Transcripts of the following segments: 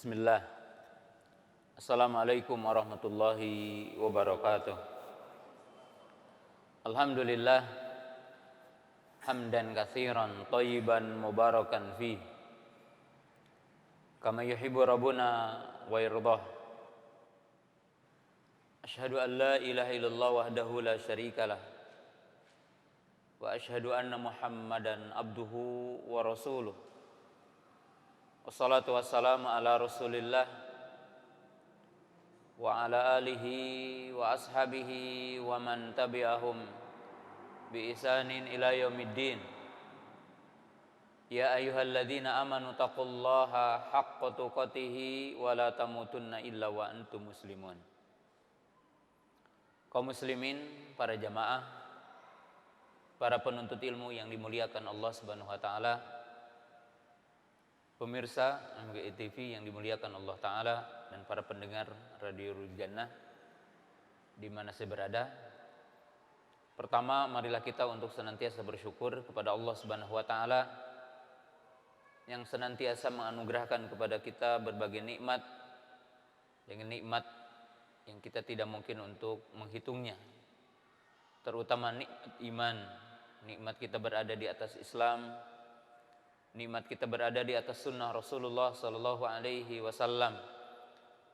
Bismillah. Assalamualaikum warahmatullahi wabarakatuh. Alhamdulillah hamdan katsiran thayyiban mubarakan fi kama yuhibbu rabbuna wa yardah. Asyhadu an la ilaha illallah wahdahu la syarikalah wa asyhadu anna Muhammadan abduhu wa rasuluh. Wassalatu wassalamu ala Rasulillah wa ala alihi wa ashabihi wa man tabi'ahum bi ihsanin ila yaumiddin. Ya ayyuhalladzina amanu taqullaha haqqa tuqatih wa la tamutunna illa wa antum muslimun. Kaum muslimin, para jamaah, para penuntut ilmu yang dimuliakan Allah Subhanahu wa taala, pemirsa MGI TV yang dimuliakan Allah Ta'ala, dan para pendengar Radio Rujannah di mana saya berada. Pertama, marilah kita untuk senantiasa bersyukur kepada Allah Subhanahu wa taala yang senantiasa menganugerahkan kepada kita berbagai nikmat, dengan nikmat yang kita tidak mungkin untuk menghitungnya. Terutama nikmat iman, nikmat kita berada di atas Islam, nikmat kita berada di atas sunnah Rasulullah Sallallahu Alaihi Wasallam,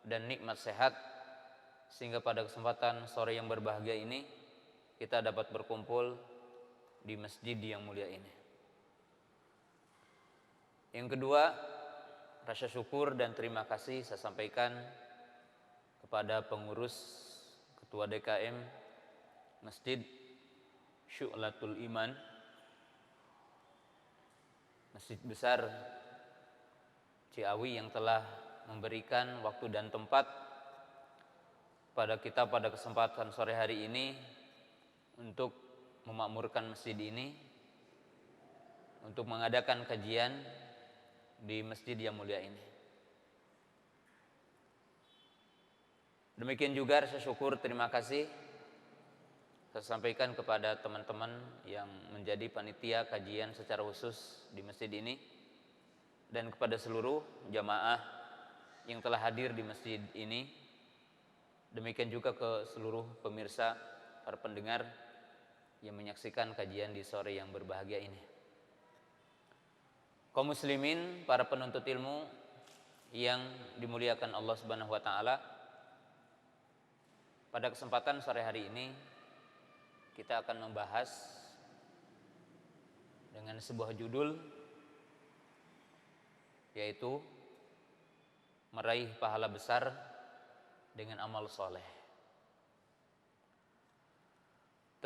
dan nikmat sehat, sehingga pada kesempatan sore yang berbahagia ini kita dapat berkumpul di masjid yang mulia ini. Yang kedua, rasa syukur dan terima kasih saya sampaikan kepada pengurus Ketua DKM Masjid Syu'latul Iman, Masjid Besar Ciawi, yang telah memberikan waktu dan tempat pada kita pada kesempatan sore hari ini untuk memakmurkan masjid ini, untuk mengadakan kajian di masjid yang mulia ini. Demikian juga rasa syukur terima kasih saya sampaikan kepada teman-teman yang menjadi panitia kajian secara khusus di masjid ini, dan kepada seluruh jamaah yang telah hadir di masjid ini. Demikian juga ke seluruh pemirsa, para pendengar yang menyaksikan kajian di sore yang berbahagia ini. Kaum muslimin, para penuntut ilmu yang dimuliakan Allah Subhanahu wa taala, pada kesempatan sore hari ini kita akan membahas dengan sebuah judul, yaitu meraih pahala besar dengan amal soleh.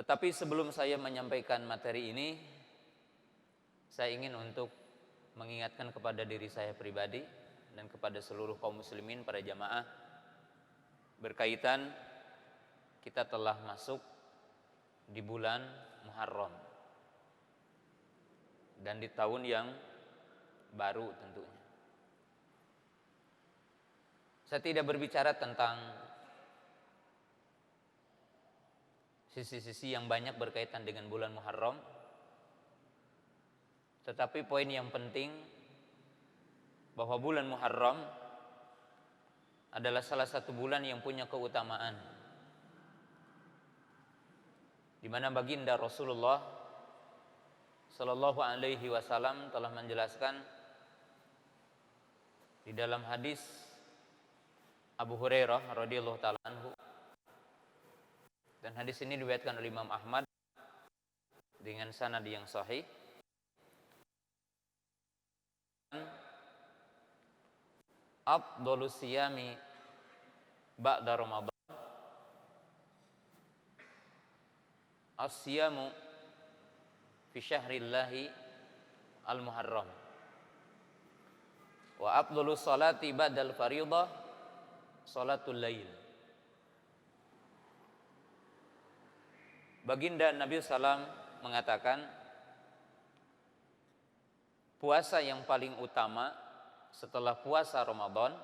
Tetapi sebelum saya menyampaikan materi ini, saya ingin untuk mengingatkan kepada diri saya pribadi dan kepada seluruh kaum muslimin, para jamaah, berkaitan kita telah masuk di bulan Muharram dan di tahun yang baru tentunya. Saya tidak berbicara tentang sisi-sisi yang banyak berkaitan dengan bulan Muharram, tetapi poin yang penting bahwa bulan Muharram adalah salah satu bulan yang punya keutamaan, di mana baginda Rasulullah Sallallahu Alaihi Wasallam telah menjelaskan di dalam hadis Abu Hurairah radhiyallahu taala anhu, dan hadis ini diriwayatkan oleh Imam Ahmad dengan sanad yang sahih. Afdhalus siyami ba'da Ramadan as-siyamu fi syahrillahi al-Muharram, wa afdhalus salati ba'dal fariidah salatul lail. Baginda Nabi SAW mengatakan, puasa yang paling utama setelah puasa Ramadan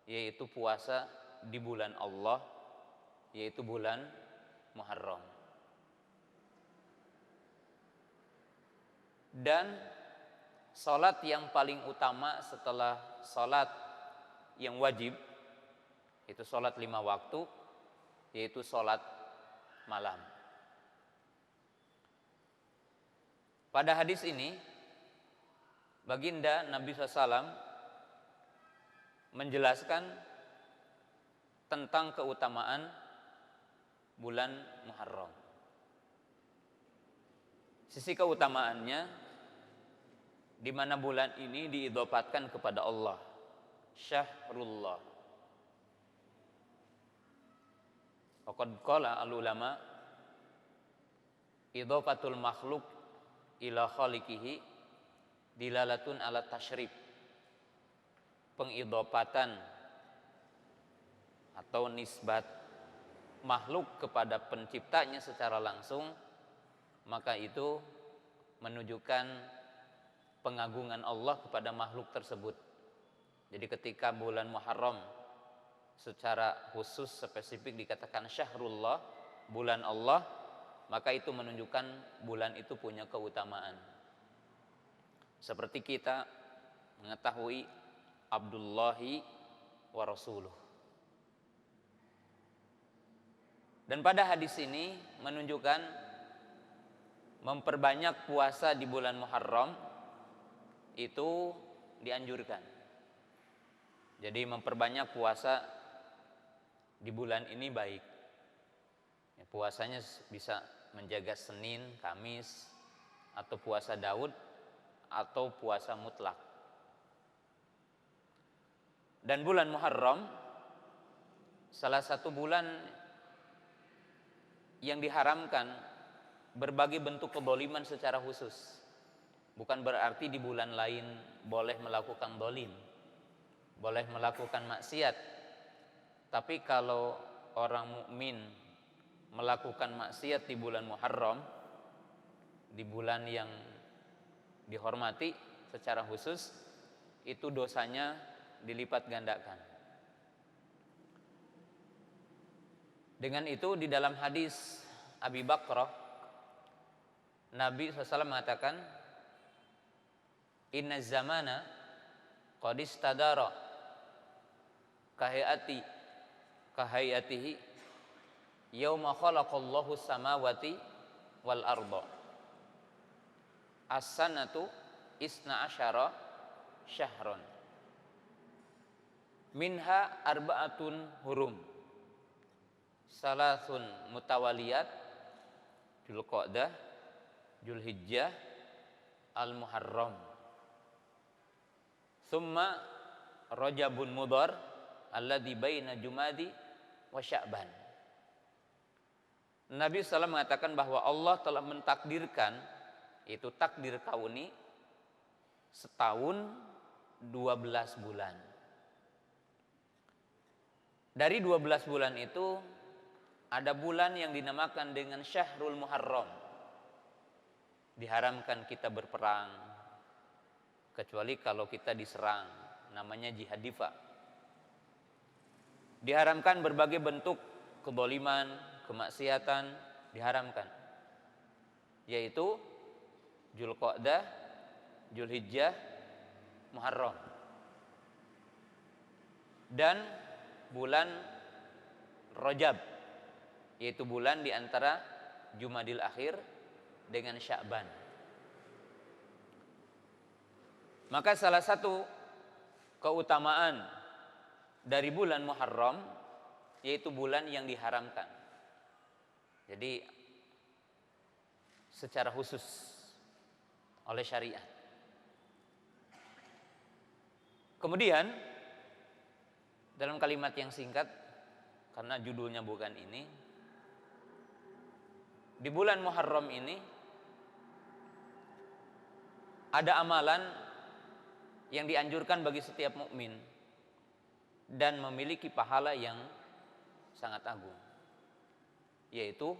yaitu puasa di bulan Allah, yaitu bulan Muharram. Dan salat yang paling utama setelah salat yang wajib, itu sholat 5 waktu, yaitu sholat malam. Pada hadis ini, baginda Nabi SAW menjelaskan tentang keutamaan bulan Muharram. Sisi keutamaannya, di mana bulan ini diidopatkan kepada Allah, Syahrullah. Faqad qala al-ulama, idopatul makhluk ila khaliqihi dilalatun ala tasyrif. Pengidopatan atau nisbat makhluk kepada penciptanya secara langsung, maka itu menunjukkan pengagungan Allah kepada makhluk tersebut. Jadi ketika bulan Muharram secara khusus spesifik dikatakan Syahrullah, bulan Allah, maka itu menunjukkan bulan itu punya keutamaan. Seperti kita mengetahui Abdullahi wa Rasuluh. Dan pada hadis ini menunjukkan memperbanyak puasa di bulan Muharram itu dianjurkan. Jadi memperbanyak puasa di bulan ini baik. Ya, puasanya bisa menjaga Senin, Kamis, atau puasa Daud, atau puasa mutlak. Dan bulan Muharram salah satu bulan yang diharamkan berbagai bentuk kedzaliman secara khusus. Bukan berarti di bulan lain boleh melakukan zalim, boleh melakukan maksiat. Tapi kalau orang mukmin melakukan maksiat di bulan Muharram, di bulan yang dihormati secara khusus, itu dosanya dilipat gandakan. Dengan itu di dalam hadis Abi Bakrah, Nabi SAW mengatakan, inna zamana qad istadara kahayatihi yauma khalaqallahu samawati wal arda as-sanatu isna asyara syahron minha arba'atun hurum salasun mutawaliyat Dzulqa'dah, Dzulhijjah, Al-Muharram, thumma Rajabun Mudhar alladzi baina Jumadi wa Sya'ban. Nabi SAW mengatakan bahwa Allah telah mentakdirkan, itu takdir kauni, setahun 12 bulan. Dari 12 bulan itu ada bulan yang dinamakan dengan Syahrul Muharram. Diharamkan kita berperang kecuali kalau kita diserang, namanya jihad difa. Diharamkan berbagai bentuk kedzaliman, kemaksiatan, diharamkan, yaitu Dzulqa'dah, Dzulhijjah, Muharram, dan bulan Rajab, yaitu bulan di antara Jumadil Akhir dengan Sya'ban. Maka salah satu keutamaan dari bulan Muharram yaitu bulan yang diharamkan. Jadi secara khusus oleh syariat. Kemudian dalam kalimat yang singkat, karena judulnya bukan ini, di bulan Muharram ini ada amalan yang dianjurkan bagi setiap mukmin dan memiliki pahala yang sangat agung, yaitu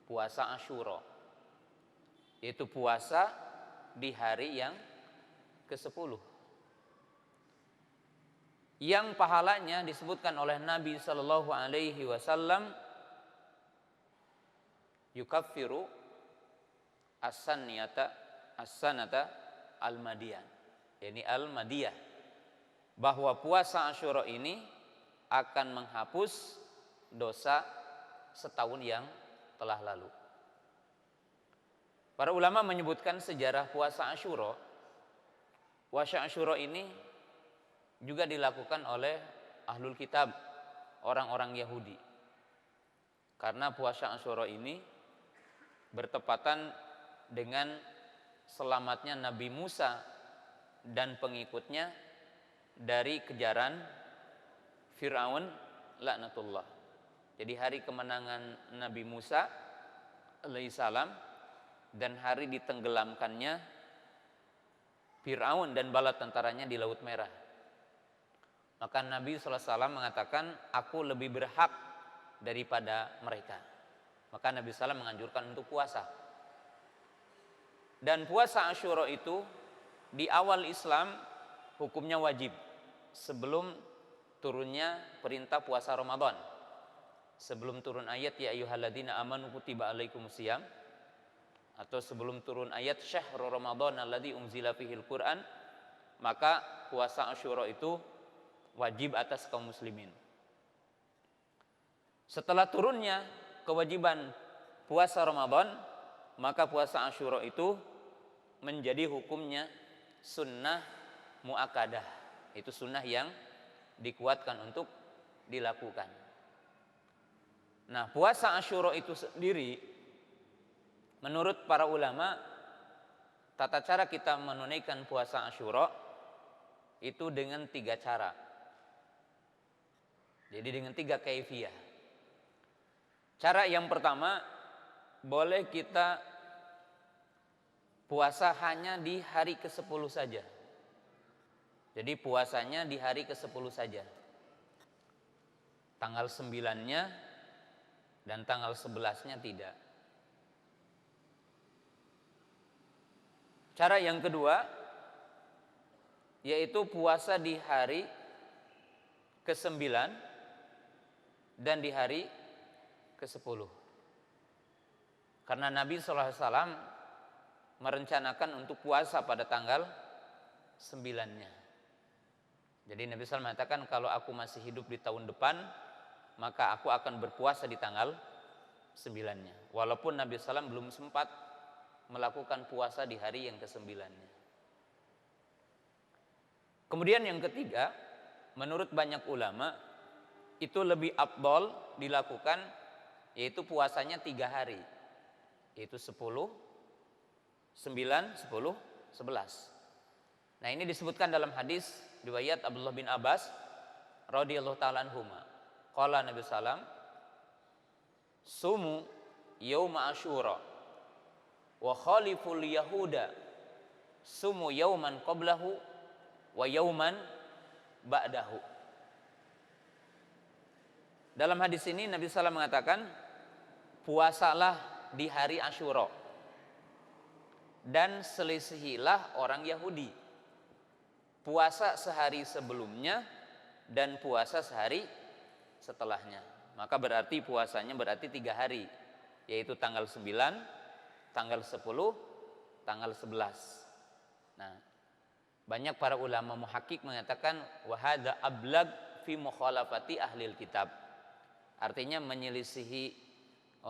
puasa Asyura, yaitu puasa di hari yang ke-10, yang pahalanya disebutkan oleh Nabi Sallallahu Alaihi Wasallam, yukaffiru as-sanata al-madiyah, yakni al-madiyah, bahwa puasa Asyura ini akan menghapus dosa setahun yang telah lalu. Para ulama menyebutkan sejarah puasa Asyura. Puasa Asyura ini juga dilakukan oleh ahlul kitab, orang-orang Yahudi. Karena puasa Asyura ini bertepatan dengan selamatnya Nabi Musa dan pengikutnya dari kejaran Fir'aun laknatullah. Jadi hari kemenangan Nabi Musa alaihissalam dan hari ditenggelamkannya Fir'aun dan bala tentaranya di Laut Merah. Maka Nabi SAW mengatakan, aku lebih berhak daripada mereka. Maka Nabi SAW menganjurkan untuk puasa. Dan puasa Asyura itu di awal Islam hukumnya wajib sebelum turunnya perintah puasa Ramadan. Sebelum turun ayat ya ayyuhalladzina amanu kutiba alaikumusiyam, atau sebelum turun ayat syahrul Ramadan alladzi unzila fihil Qur'an, maka puasa Asyura itu wajib atas kaum muslimin. Setelah turunnya kewajiban puasa Ramadan, maka puasa Asyura itu menjadi hukumnya sunnah muakkadah. Itu sunnah yang dikuatkan untuk dilakukan. Nah, puasa Asyura itu sendiri menurut para ulama, tata cara kita menunaikan puasa Asyura itu dengan 3 cara. Jadi dengan 3 kaifiyah. Cara yang pertama, boleh kita puasa hanya di hari ke-10 saja. Jadi puasanya di hari ke-10 saja. Tanggal 9-nya dan tanggal 11-nya tidak. Cara yang kedua, yaitu puasa di hari ke-9 dan di hari ke-10. Karena Nabi SAW merencanakan untuk puasa pada tanggal 9-nya. Jadi Nabi SAW mengatakan, kalau aku masih hidup di tahun depan, maka aku akan berpuasa di tanggal 9-nya. Walaupun Nabi SAW belum sempat melakukan puasa di hari yang ke-9-nya. Kemudian yang ketiga, menurut banyak ulama, itu lebih afdol dilakukan, yaitu puasanya 3 hari. Yaitu 10, 9, 10, 11. Nah, ini disebutkan dalam hadis riwayat Abdullah bin Abbas radhiyallahu ta'ala anhuma. Qala Nabi sallam, sumu yauma Asyura wa khaliful yahuda sumu yauman qablahu wa yauman ba'dahu. Dalam hadis ini Nabi SAW mengatakan, puasalah di hari Asyura dan selisihilah orang Yahudi. Puasa sehari sebelumnya dan puasa sehari setelahnya. Maka berarti puasanya berarti 3 hari, yaitu tanggal 9, tanggal 10, tanggal 11. Nah, banyak para ulama muhakkik mengatakan wahada ablag fi mukhalafati ahlil kitab. Artinya menyelisihi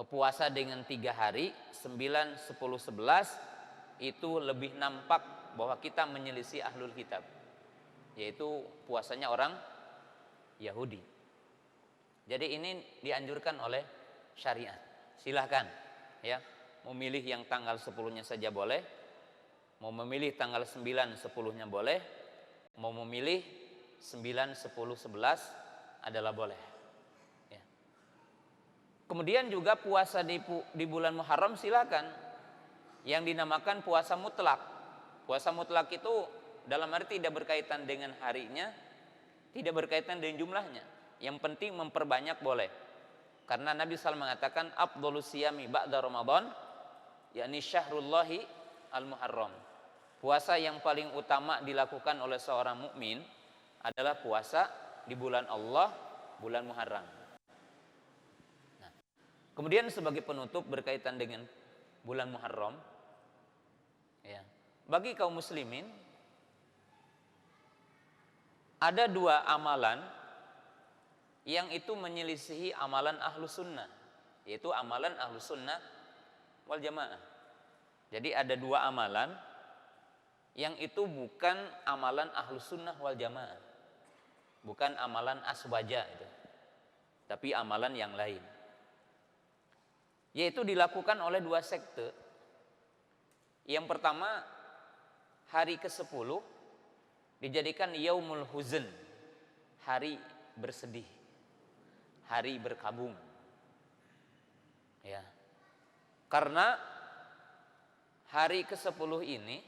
puasa dengan 3 hari, 9, 10, 11, itu lebih nampak bahwa kita menyelisih ahlul kitab, yaitu puasanya orang Yahudi. Jadi ini dianjurkan oleh syariat. Silahkan ya, mau milih yang tanggal 10-nya saja boleh, mau memilih tanggal 9, 10-nya boleh, mau memilih 9, 10, 11 adalah boleh. Ya. Kemudian juga puasa di bulan Muharram silakan, yang dinamakan puasa mutlak. Puasa mutlak itu dalam arti tidak berkaitan dengan harinya, tidak berkaitan dengan jumlahnya. Yang penting memperbanyak boleh. Karena Nabi SAW mengatakan afdhalus siyami ba'da Ramadan, yakni syahrullahi al-Muharram. Puasa yang paling utama dilakukan oleh seorang mukmin adalah puasa di bulan Allah, bulan Muharram. Nah, kemudian sebagai penutup berkaitan dengan bulan Muharram, ya, bagi kaum muslimin ada dua amalan yang itu menyelisihi amalan ahlus sunnah, yaitu amalan ahlus sunnah wal jamaah. Jadi ada dua amalan yang itu bukan amalan ahlus sunnah wal jamaah, bukan amalan aswaja itu, tapi amalan yang lain, yaitu dilakukan oleh dua sekte. Yang pertama, hari ke-10 dijadikan yaumul huzn, hari bersedih, hari berkabung. Ya. Karena hari ke-10 ini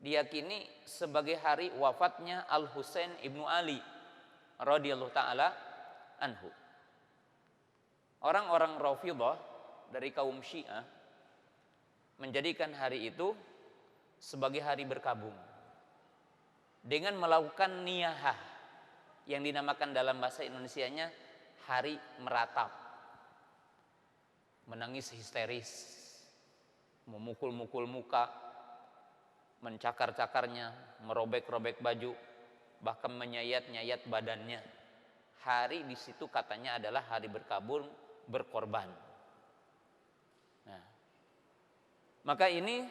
diyakini sebagai hari wafatnya Al-Husain ibnu Ali radhiyallahu taala anhu. Orang-orang Rafidhah dari kaum Syiah menjadikan hari itu sebagai hari berkabung dengan melakukan niyahah yang dinamakan dalam bahasa Indonesianya hari meratap, menangis histeris, memukul-mukul muka, mencakar-cakarnya, merobek-robek baju, bahkan menyayat-nyayat badannya. Hari di situ katanya adalah hari berkabung, berkorban. Nah, maka ini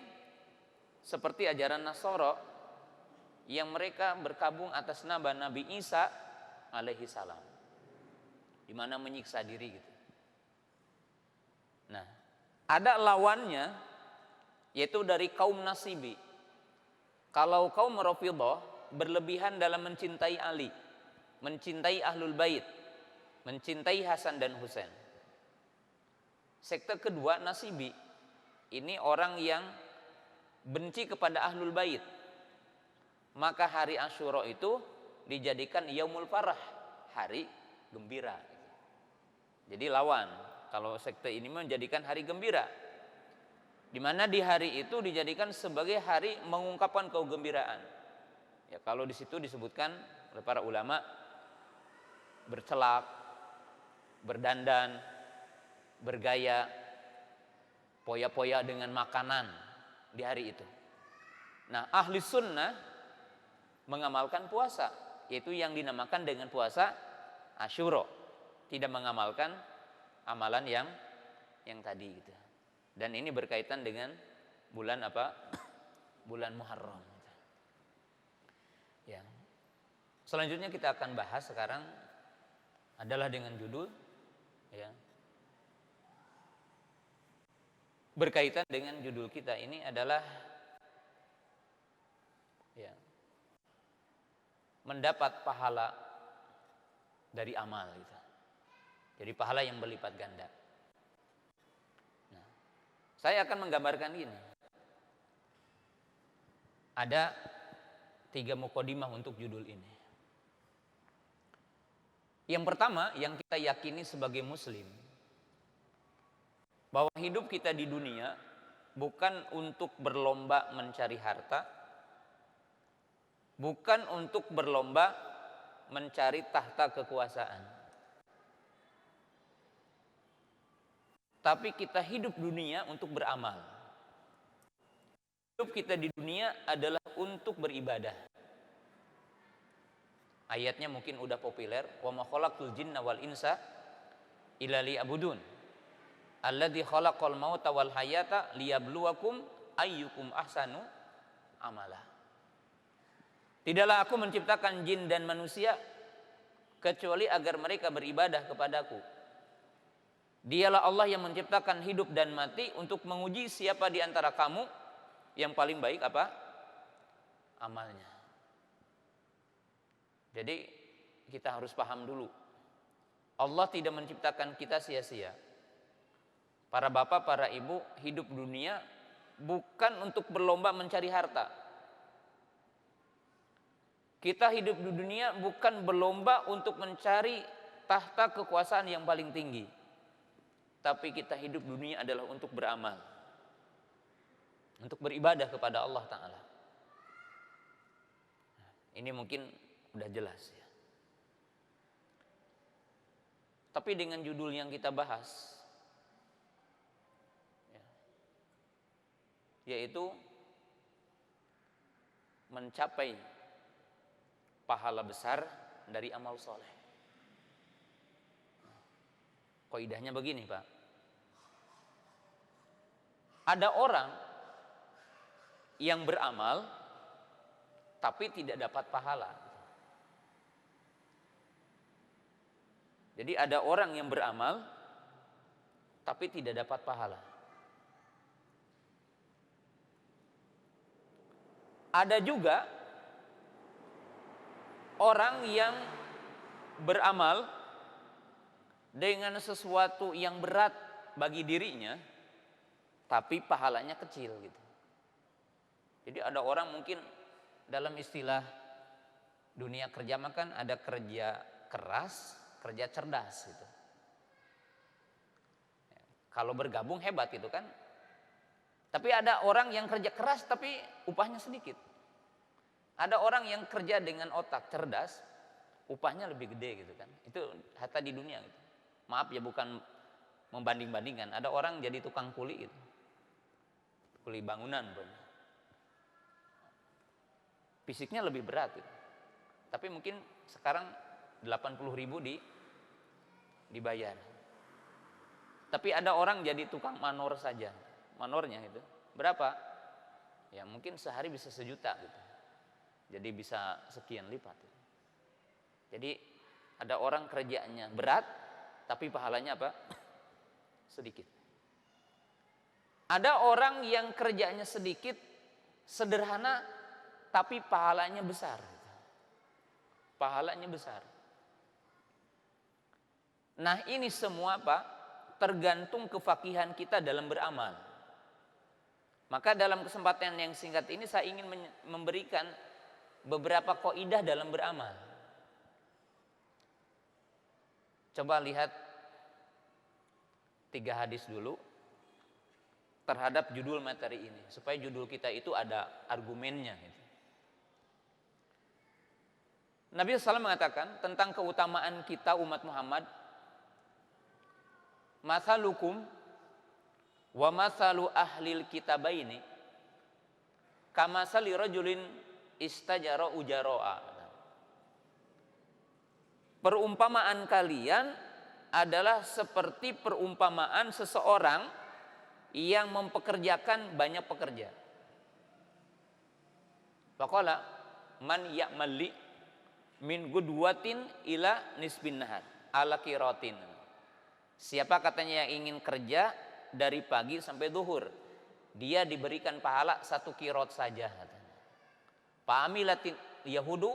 seperti ajaran Nasara yang mereka berkabung atas nama Nabi Isa alaihi salam, di mana menyiksa diri gitu. Nah, ada lawannya yaitu dari kaum Nasibi. Kalau kaum Rafidhah berlebihan dalam mencintai Ali, mencintai Ahlul Bait, mencintai Hasan dan Husain. Sekte kedua Nasibi, ini orang yang benci kepada Ahlul Bait. Maka hari Asyura itu dijadikan yaumul farah, hari gembira. Jadi lawan. Kalau sekte ini menjadikan hari gembira, di mana di hari itu dijadikan sebagai hari mengungkapkan kegembiraan. Ya, kalau di situ disebutkan oleh para ulama bercelak, berdandan, bergaya, poya-poya dengan makanan di hari itu. Nah, ahli sunnah mengamalkan puasa, yaitu yang dinamakan dengan puasa Asyura, tidak mengamalkan amalan yang tadi gitu. Dan ini berkaitan dengan bulan apa? Bulan Muharram. Ya. Selanjutnya kita akan bahas sekarang adalah dengan judul ya. Berkaitan dengan judul kita ini adalah ya, mendapat pahala dari amal gitu. Jadi pahala yang berlipat ganda. Nah, saya akan menggambarkan ini. Ada 3 mukadimah untuk judul ini. Yang pertama, yang kita yakini sebagai muslim, bahwa hidup kita di dunia bukan untuk berlomba mencari harta, bukan untuk berlomba mencari tahta kekuasaan. Tapi kita hidup dunia untuk beramal. Hidup kita di dunia adalah untuk beribadah. Ayatnya mungkin udah populer, wa ma khalaqtul jinna wal insa illa liya'budun. Alladzi khalaqal mauta wal hayata liyabluwakum ayyukum ahsanu amala. Tidaklah aku menciptakan jin dan manusia kecuali agar mereka beribadah kepadaku. Dialah Allah yang menciptakan hidup dan mati untuk menguji siapa di antara kamu yang paling baik apa? Amalnya. Jadi kita harus paham dulu. Allah tidak menciptakan kita sia-sia. Para bapak, para ibu hidup dunia bukan untuk berlomba mencari harta. Kita hidup di dunia bukan berlomba untuk mencari tahta kekuasaan yang paling tinggi. Tapi kita hidup dunia adalah untuk beramal, untuk beribadah kepada Allah Ta'ala. Ini mungkin udah jelas ya. Tapi dengan judul yang kita bahas, ya, yaitu mencapai pahala besar dari amal soleh. Kaidahnya begini, Pak. Ada orang yang beramal tapi tidak dapat pahala. Jadi ada orang yang beramal tapi tidak dapat pahala. Ada juga orang yang beramal dengan sesuatu yang berat bagi dirinya tapi pahalanya kecil gitu. Jadi ada orang mungkin dalam istilah dunia kerja makan ada kerja keras, kerja cerdas gitu. Kalau bergabung hebat gitu kan. Tapi ada orang yang kerja keras tapi upahnya sedikit. Ada orang yang kerja dengan otak cerdas, upahnya lebih gede gitu kan. Itu hatta di dunia gitu. Maaf ya, bukan membanding-bandingkan. Ada orang jadi tukang kuli gitu. Kuli bangunan pun. Fisiknya lebih berat gitu. Tapi mungkin sekarang 80.000 dibayar. Tapi ada orang jadi tukang manor saja. Manornya itu berapa? Ya mungkin sehari bisa 1 juta gitu. Jadi bisa sekian lipat. Jadi ada orang kerjanya berat tapi pahalanya apa? Sedikit. Ada orang yang kerjanya sedikit, sederhana tapi pahalanya besar. Pahalanya besar. Nah, ini semua Pak tergantung kefakihan kita dalam beramal. Maka dalam kesempatan yang singkat ini saya ingin memberikan beberapa kaidah dalam beramal. Coba lihat 3 hadis dulu terhadap judul materi ini supaya judul kita itu ada argumennya gitu. Nabi SAW mengatakan tentang keutamaan kita umat Muhammad, masalukum wa masalu ahlil kitabaini kamasali rajulin istajara ujaro'a. Perumpamaan kalian adalah seperti perumpamaan seseorang yang mempekerjakan banyak pekerja. Faqala man ya'mali min gudwatin ila nisbin nahar ala qiratin. Siapa katanya yang ingin kerja dari pagi sampai zuhur, dia diberikan pahala 1 qirot saja katanya. Fa'amilatin yahudu,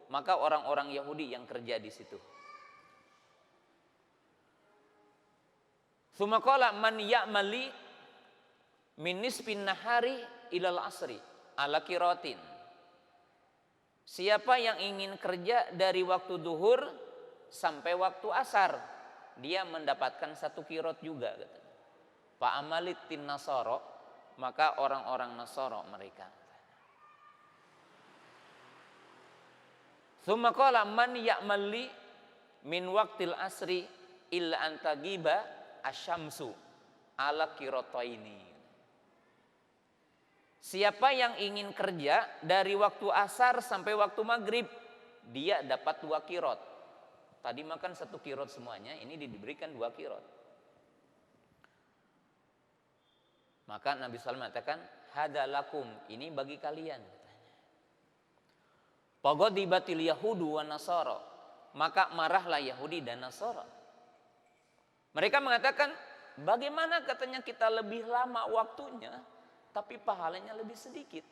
maka orang-orang Yahudi yang kerja di situ. Tsumma qala man ya'mali min nisbin nahari ilal asri ala qiratin. Siapa yang ingin kerja dari waktu duhur sampai waktu asar, dia mendapatkan 1 qirot juga katanya. Fa'amalitin nasara, maka orang-orang Nasara mereka. Tsumma qala man ya'mali min waqtil asri illa an tagiba asyamsu ala qirataini. Siapa yang ingin kerja dari waktu asar sampai waktu maghrib, dia dapat 2 qirot. Tadi makan 1 qirot semuanya, ini diberikan 2 qirot. Maka Nabi SAW mengatakan hadalakum, ini bagi kalian katanya. Fagadibatil yahudu wa nasara, maka marahlah Yahudi dan Nasara. Mereka mengatakan bagaimana katanya kita lebih lama waktunya tapi pahalanya lebih sedikit.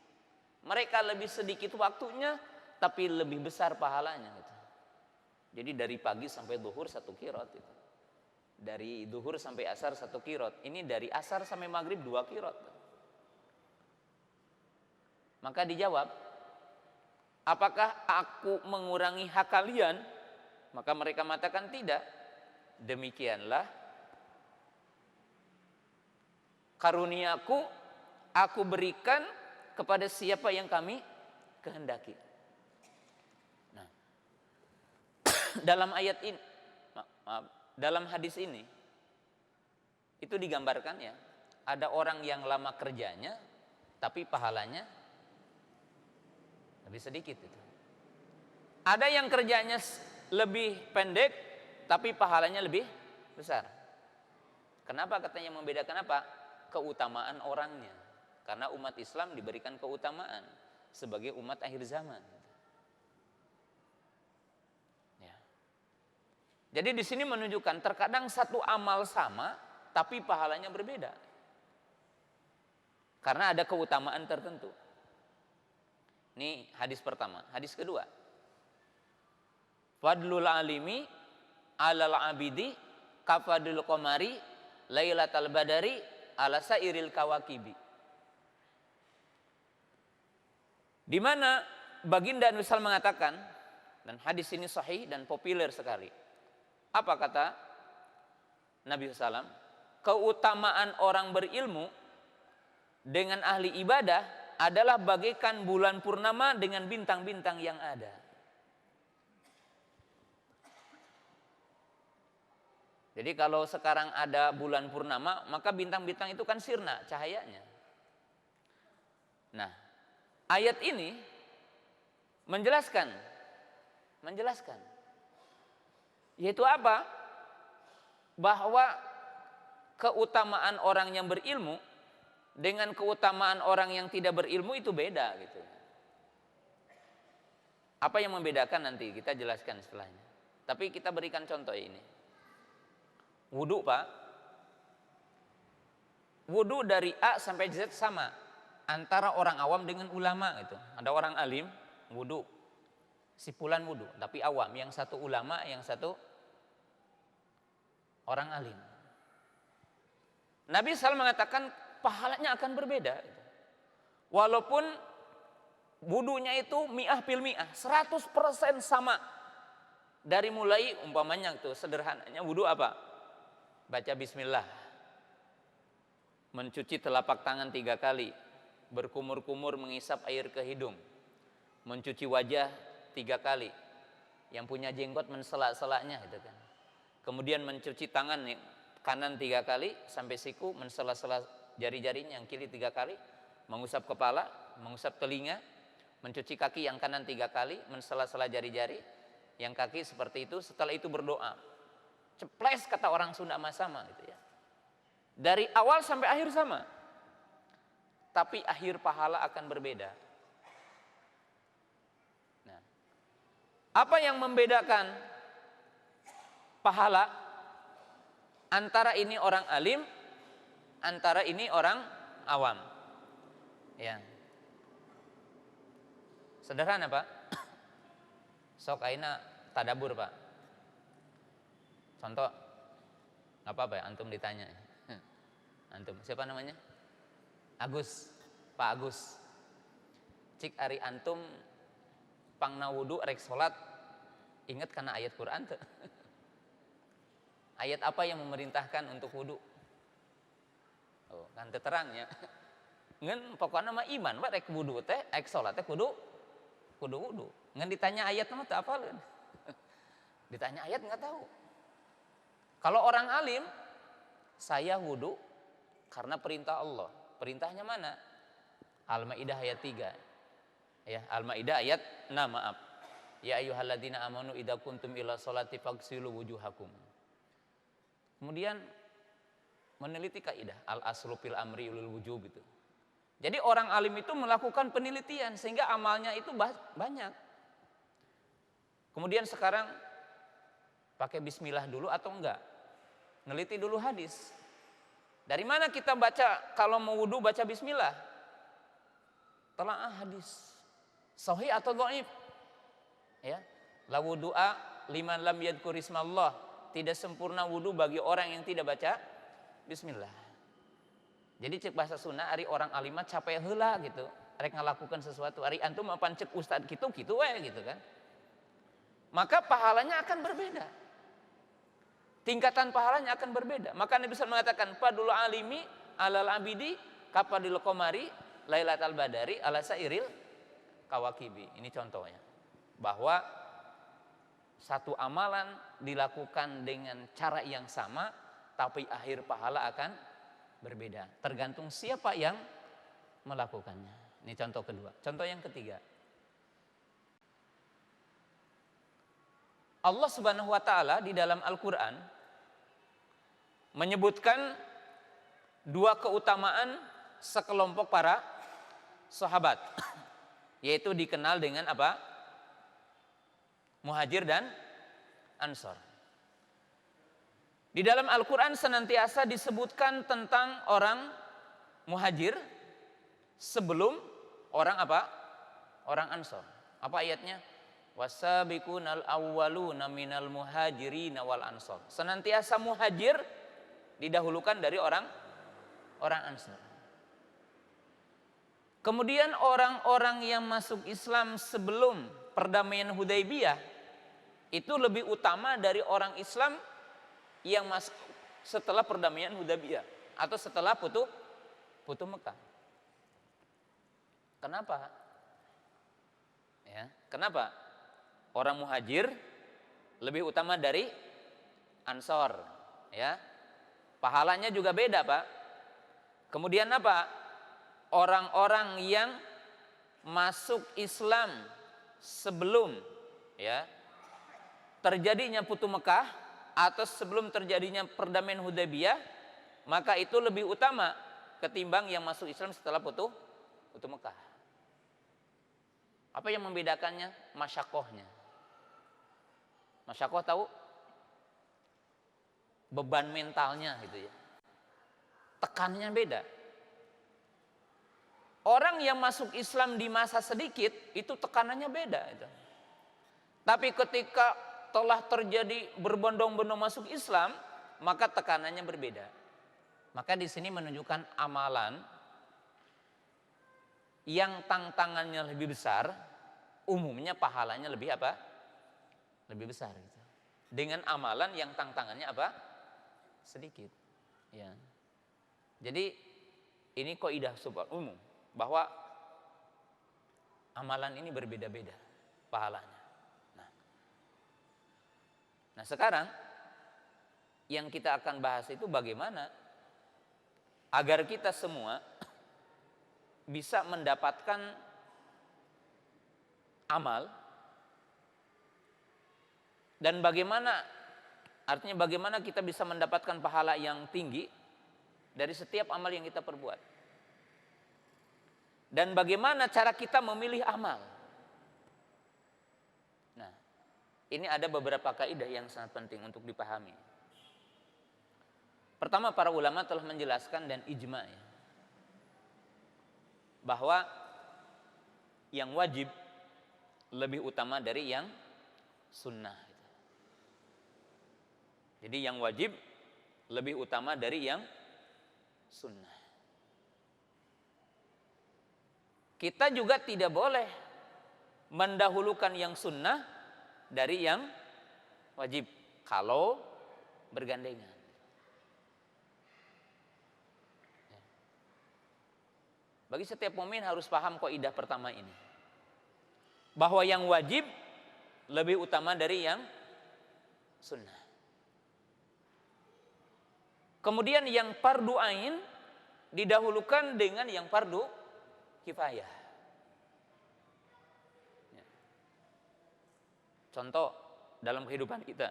Mereka lebih sedikit waktunya tapi lebih besar pahalanya gitu. Jadi dari pagi sampai zuhur 1 qirot itu. Dari duhur sampai asar 1 qirot. Ini dari asar sampai maghrib 2 qirot. Maka dijawab, apakah aku mengurangi hak kalian? Maka mereka mengatakan tidak. Demikianlah karuniaku aku berikan kepada siapa yang kami kehendaki. Nah, dalam ayat ini, dalam hadis ini itu digambarkan ya, ada orang yang lama kerjanya tapi pahalanya lebih sedikit itu. Ada yang kerjanya lebih pendek tapi pahalanya lebih besar. Kenapa katanya membedakan apa? Keutamaan orangnya. Karena umat Islam diberikan keutamaan sebagai umat akhir zaman. Ya. Jadi di sini menunjukkan terkadang satu amal sama tapi pahalanya berbeda. Karena ada keutamaan tertentu. Ini hadis pertama. Hadis kedua. Fadlul alimi alal abidi kafadul qamari lailatal badari ala sairil kawakibi. Di mana baginda Nabi SAW mengatakan, dan hadis ini sahih dan populer sekali. Apa kata Nabi SAW? Keutamaan orang berilmu dengan ahli ibadah adalah bagaikan bulan purnama dengan bintang-bintang yang ada. Jadi kalau sekarang ada bulan purnama, maka bintang-bintang itu kan sirna cahayanya. Nah, ayat ini menjelaskan yaitu apa? Bahwa keutamaan orang yang berilmu dengan keutamaan orang yang tidak berilmu itu beda gitu. Apa yang membedakan nanti kita jelaskan setelahnya. Tapi kita berikan contoh ini. Wudu Pak, wudu dari A sampai Z sama antara orang awam dengan ulama gitu. Ada orang alim wudu, sipulan wudu, tapi awam. Yang satu ulama, yang satu orang alim. Nabi SAW mengatakan pahalanya akan berbeda. Walaupun wudunya itu mi'ah pil mi'ah, 100% sama. Dari mulai umpamanya itu sederhananya wudu apa? Baca bismillah, mencuci telapak tangan 3 kali, berkumur-kumur mengisap air ke hidung, mencuci wajah 3 kali, yang punya jenggot mensela-selanya gitu kan. Kemudian mencuci tangan kanan 3 kali sampai siku, mensela-sela jari-jarinya yang kiri 3 kali, mengusap kepala, mengusap telinga, mencuci kaki yang kanan 3 kali, mensela-sela jari-jari, yang kaki seperti itu. Setelah itu berdoa. Ceples kata orang Sunda sama gitu ya. Dari awal sampai akhir sama. Tapi akhir pahala akan berbeda. Nah, apa yang membedakan pahala antara ini orang alim, antara ini orang awam? Ya. Sederhana Pak. Sok aina tadabur Pak. Contoh, nggak apa-apa ya, antum ditanya. Antum, siapa namanya? Agus, Pak Agus. Cik ari antum pangna wudu rek salat, ingat karena ayat Quran tuh. Ayat apa yang memerintahkan untuk wudu? Oh, kan terangnya. Ngan pokoknya mah iman, Pak rek wudu teh, rek salat teh kudu wudu. Ngan ditanya ayat mah teu apal. Ditanya ayat nggak tahu. Kalau orang alim, saya wudu karena perintah Allah. Perintahnya mana? Al-Maidah ayat 3. Ya, Al-Maidah ayat 6, maaf. Ya ayyuhalladzina amanu idza kuntum ila sholati faghsilu wujuhakum. Kemudian meneliti kaidah al-aslu fil amri ulul wujub gitu. Jadi orang alim itu melakukan penelitian sehingga amalnya itu banyak. Kemudian sekarang pakai bismillah dulu atau enggak? Neliti dulu hadis. Dari mana kita baca kalau mau wudu baca bismillah? Telaah hadis. Sahih atau dhaif? Ya. La wudu'a liman lam yadhkur ismallah. Tidak sempurna wudu bagi orang yang tidak baca bismillah. Jadi cek bahasa Sunda ari orang alimat capek heula gitu. Rek ngalakukan sesuatu. Ari antum apan cek ustad kitu we gitu kan. Maka pahalanya akan berbeda. Tingkatan pahalanya akan berbeda. Maka Nabi SAW mengatakan fadlul alimi alal abidi kafadil qamari lailatal badari ala sairil kawakibi. Ini contohnya. Bahwa satu amalan dilakukan dengan cara yang sama tapi akhir pahala akan berbeda. Tergantung siapa yang melakukannya. Ini contoh kedua. Contoh yang ketiga. Allah Subhanahu wa taala di dalam Al-Qur'an menyebutkan dua keutamaan sekelompok para sahabat, yaitu dikenal dengan apa? Muhajir dan Ansor. Di dalam Al-Quran senantiasa disebutkan tentang orang muhajir sebelum orang apa? Orang Ansor. Apa ayatnya? Wasabiqunal awwaluna minal muhajirin wal ansor. Senantiasa muhajir didahulukan dari orang Ansor. Kemudian orang-orang yang masuk Islam sebelum perdamaian Hudaybiyah itu lebih utama dari orang Islam yang masuk setelah perdamaian Hudaybiyah atau setelah Futuh Mekah. Kenapa? Ya, kenapa? Orang muhajir lebih utama dari Ansor, ya. Pahalanya juga beda, Pak. Kemudian apa? Orang-orang yang masuk Islam sebelum ya terjadinya Futuh Mekah atau sebelum terjadinya perdamaian Hudaybiyah, maka itu lebih utama ketimbang yang masuk Islam setelah Futuh Mekah. Apa yang membedakannya? Masyakohnya. Masyakoh tahu? Beban mentalnya gitu ya. Tekannya beda. Orang yang masuk Islam di masa sedikit itu tekanannya beda itu. Tapi ketika telah terjadi berbondong-bondong masuk Islam, maka tekanannya berbeda. Maka di sini menunjukkan amalan yang tantangannya lebih besar, umumnya pahalanya lebih apa? Lebih besar gitu. Dengan amalan yang tantangannya apa? Sedikit. Ya. Jadi ini kaidah super umum bahwa amalan ini berbeda-beda pahalanya. Nah sekarang yang kita akan bahas itu bagaimana agar kita semua bisa mendapatkan amal dan bagaimana kita bisa mendapatkan pahala yang tinggi dari setiap amal yang kita perbuat. Dan bagaimana cara kita memilih amal. Nah, ini ada beberapa kaidah yang sangat penting untuk dipahami. Pertama, para ulama telah menjelaskan dan ijma ya, bahwa yang wajib lebih utama dari yang sunnah. Jadi yang wajib lebih utama dari yang sunnah. Kita juga tidak boleh mendahulukan yang sunnah dari yang wajib kalau bergandengan. Bagi setiap mukmin harus paham kaidah pertama ini, bahwa yang wajib lebih utama dari yang sunnah. Kemudian yang fardu ain didahulukan dengan yang fardu kifayah. Contoh dalam kehidupan kita,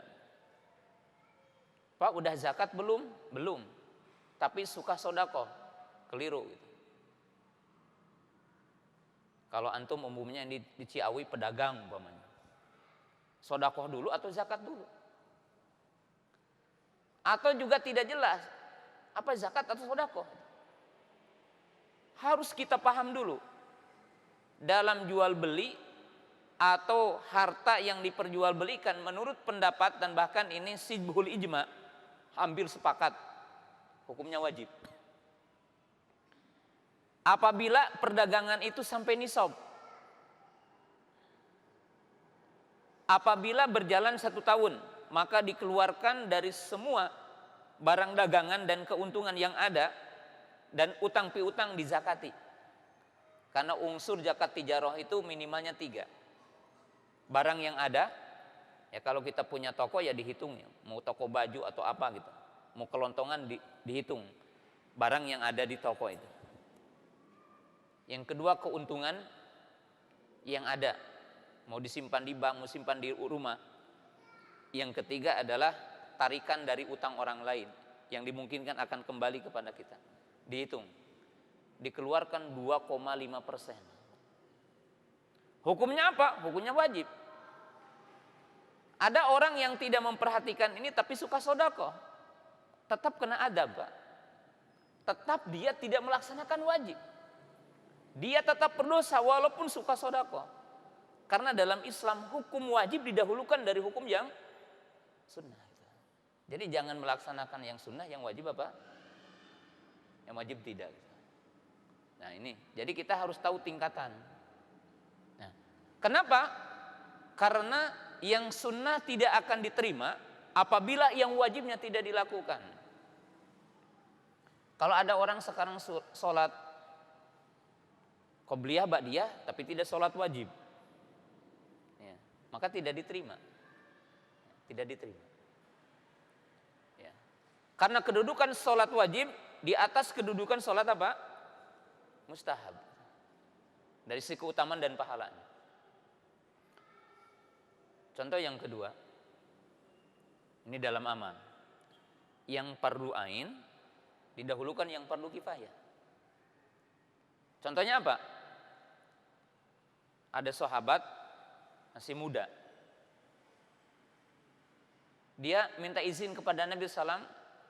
Pak udah zakat belum? Belum. Tapi suka sodako, keliru gitu. Kalau antum umumnya di Ciawi pedagang umpamanya, sodakoh dulu atau zakat dulu? Atau juga tidak jelas apa zakat atau sodakoh? Harus kita paham dulu dalam jual beli atau harta yang diperjualbelikan menurut pendapat dan bahkan ini sibhul ijma, hampir sepakat hukumnya wajib. Apabila perdagangan itu sampai nisab, apabila berjalan 1 tahun, maka dikeluarkan dari semua barang dagangan dan keuntungan yang ada dan utang piutang dizakati. Karena unsur zakat tijarah itu minimalnya 3. Barang yang ada, ya kalau kita punya toko ya dihitung ya, mau toko baju atau apa gitu, mau kelontongan dihitung barang yang ada di toko itu. Yang kedua, keuntungan yang ada, mau disimpan di bank, mau simpan di rumah, Yang ketiga adalah tarikan dari utang orang lain yang dimungkinkan akan kembali kepada kita. Dihitung, dikeluarkan 2,5%. Hukumnya apa? Hukumnya wajib. Ada orang yang tidak memperhatikan ini tapi suka sodako, tetap kena adab, Pak. Tetap dia tidak melaksanakan wajib. Dia tetap berdosa walaupun suka sodako. Karena dalam Islam hukum wajib didahulukan dari hukum yang sunnah. Jadi jangan melaksanakan yang sunnah, yang wajib apa? Yang wajib tidak. Nah ini, jadi kita harus tahu tingkatan. Nah, kenapa? Karena yang sunnah tidak akan diterima apabila yang wajibnya tidak dilakukan. Kalau ada orang sekarang sholat qobliyah ba'diyah tapi tidak sholat wajib, ya, maka tidak diterima. Tidak diterima. Ya. Karena kedudukan sholat wajib di atas kedudukan sholat apa? Mustahab. Dari sisi keutamaan dan pahalanya. Contoh yang kedua, ini dalam amal. Yang fardu ain didahulukan yang fardu kifayah. Contohnya apa? Ada sahabat masih muda. Dia minta izin kepada Nabi SAW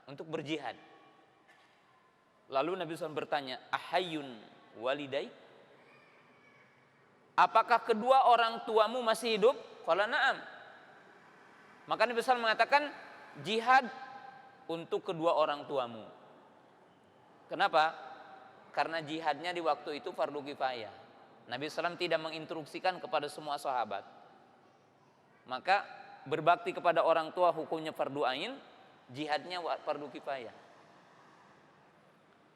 untuk berjihad. Lalu Nabi SAW bertanya, ahayyun walidai? Apakah kedua orang tuamu masih hidup? Qala na'am. Maka Nabi SAW mengatakan, jihad untuk kedua orang tuamu. Kenapa? Karena jihadnya di waktu itu fardu kifayah. Nabi SAW tidak menginstruksikan kepada semua sahabat. Maka berbakti kepada orang tua hukumnya fardu ain, jihadnya fardu kifayah.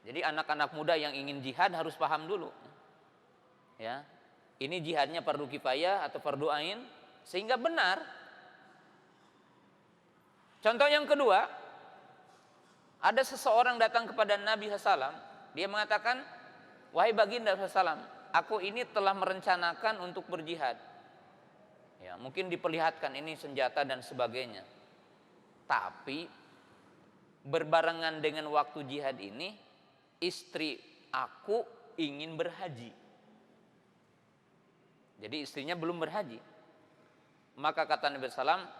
Jadi anak-anak muda yang ingin jihad harus paham dulu. Ya. Ini jihadnya fardu kifayah atau fardu ain sehingga benar. Contoh yang kedua, ada seseorang datang kepada Nabi SAW, dia mengatakan, wahai baginda SAW, aku ini telah merencanakan untuk berjihad. Ya, mungkin diperlihatkan ini senjata dan sebagainya. Tapi berbarengan dengan waktu jihad ini, istri aku ingin berhaji. Jadi istrinya belum berhaji. Maka kata Nabi SAW,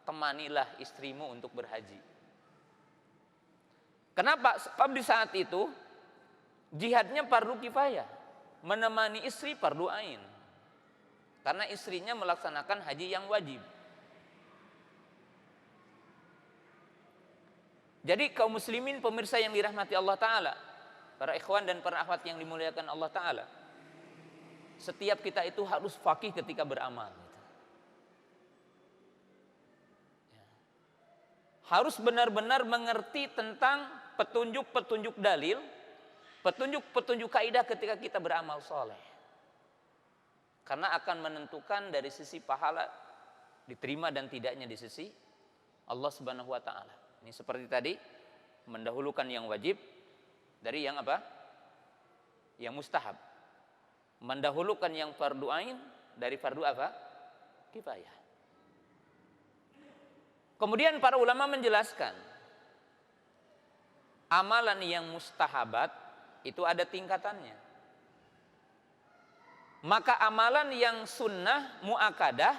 temanilah istrimu untuk berhaji. Kenapa? Sebab di saat itu jihadnya fardu kifayah, menemani istri fardu ain. Karena istrinya melaksanakan haji yang wajib. Jadi kaum muslimin pemirsa yang dirahmati Allah Ta'ala, para ikhwan dan para akhwat yang dimuliakan Allah Ta'ala, setiap kita itu harus faqih ketika beramal. Harus benar-benar mengerti tentang petunjuk-petunjuk dalil, petunjuk-petunjuk kaidah ketika kita beramal soleh. Karena akan menentukan dari sisi pahala diterima dan tidaknya di sisi Allah Subhanahu wa Ta'ala. Ini seperti tadi, mendahulukan yang wajib dari yang apa? Yang mustahab. Mendahulukan yang fardu ain dari fardu apa? Kifayah. Kemudian para ulama menjelaskan, amalan yang mustahabat itu ada tingkatannya. Maka amalan yang sunnah mu'akadah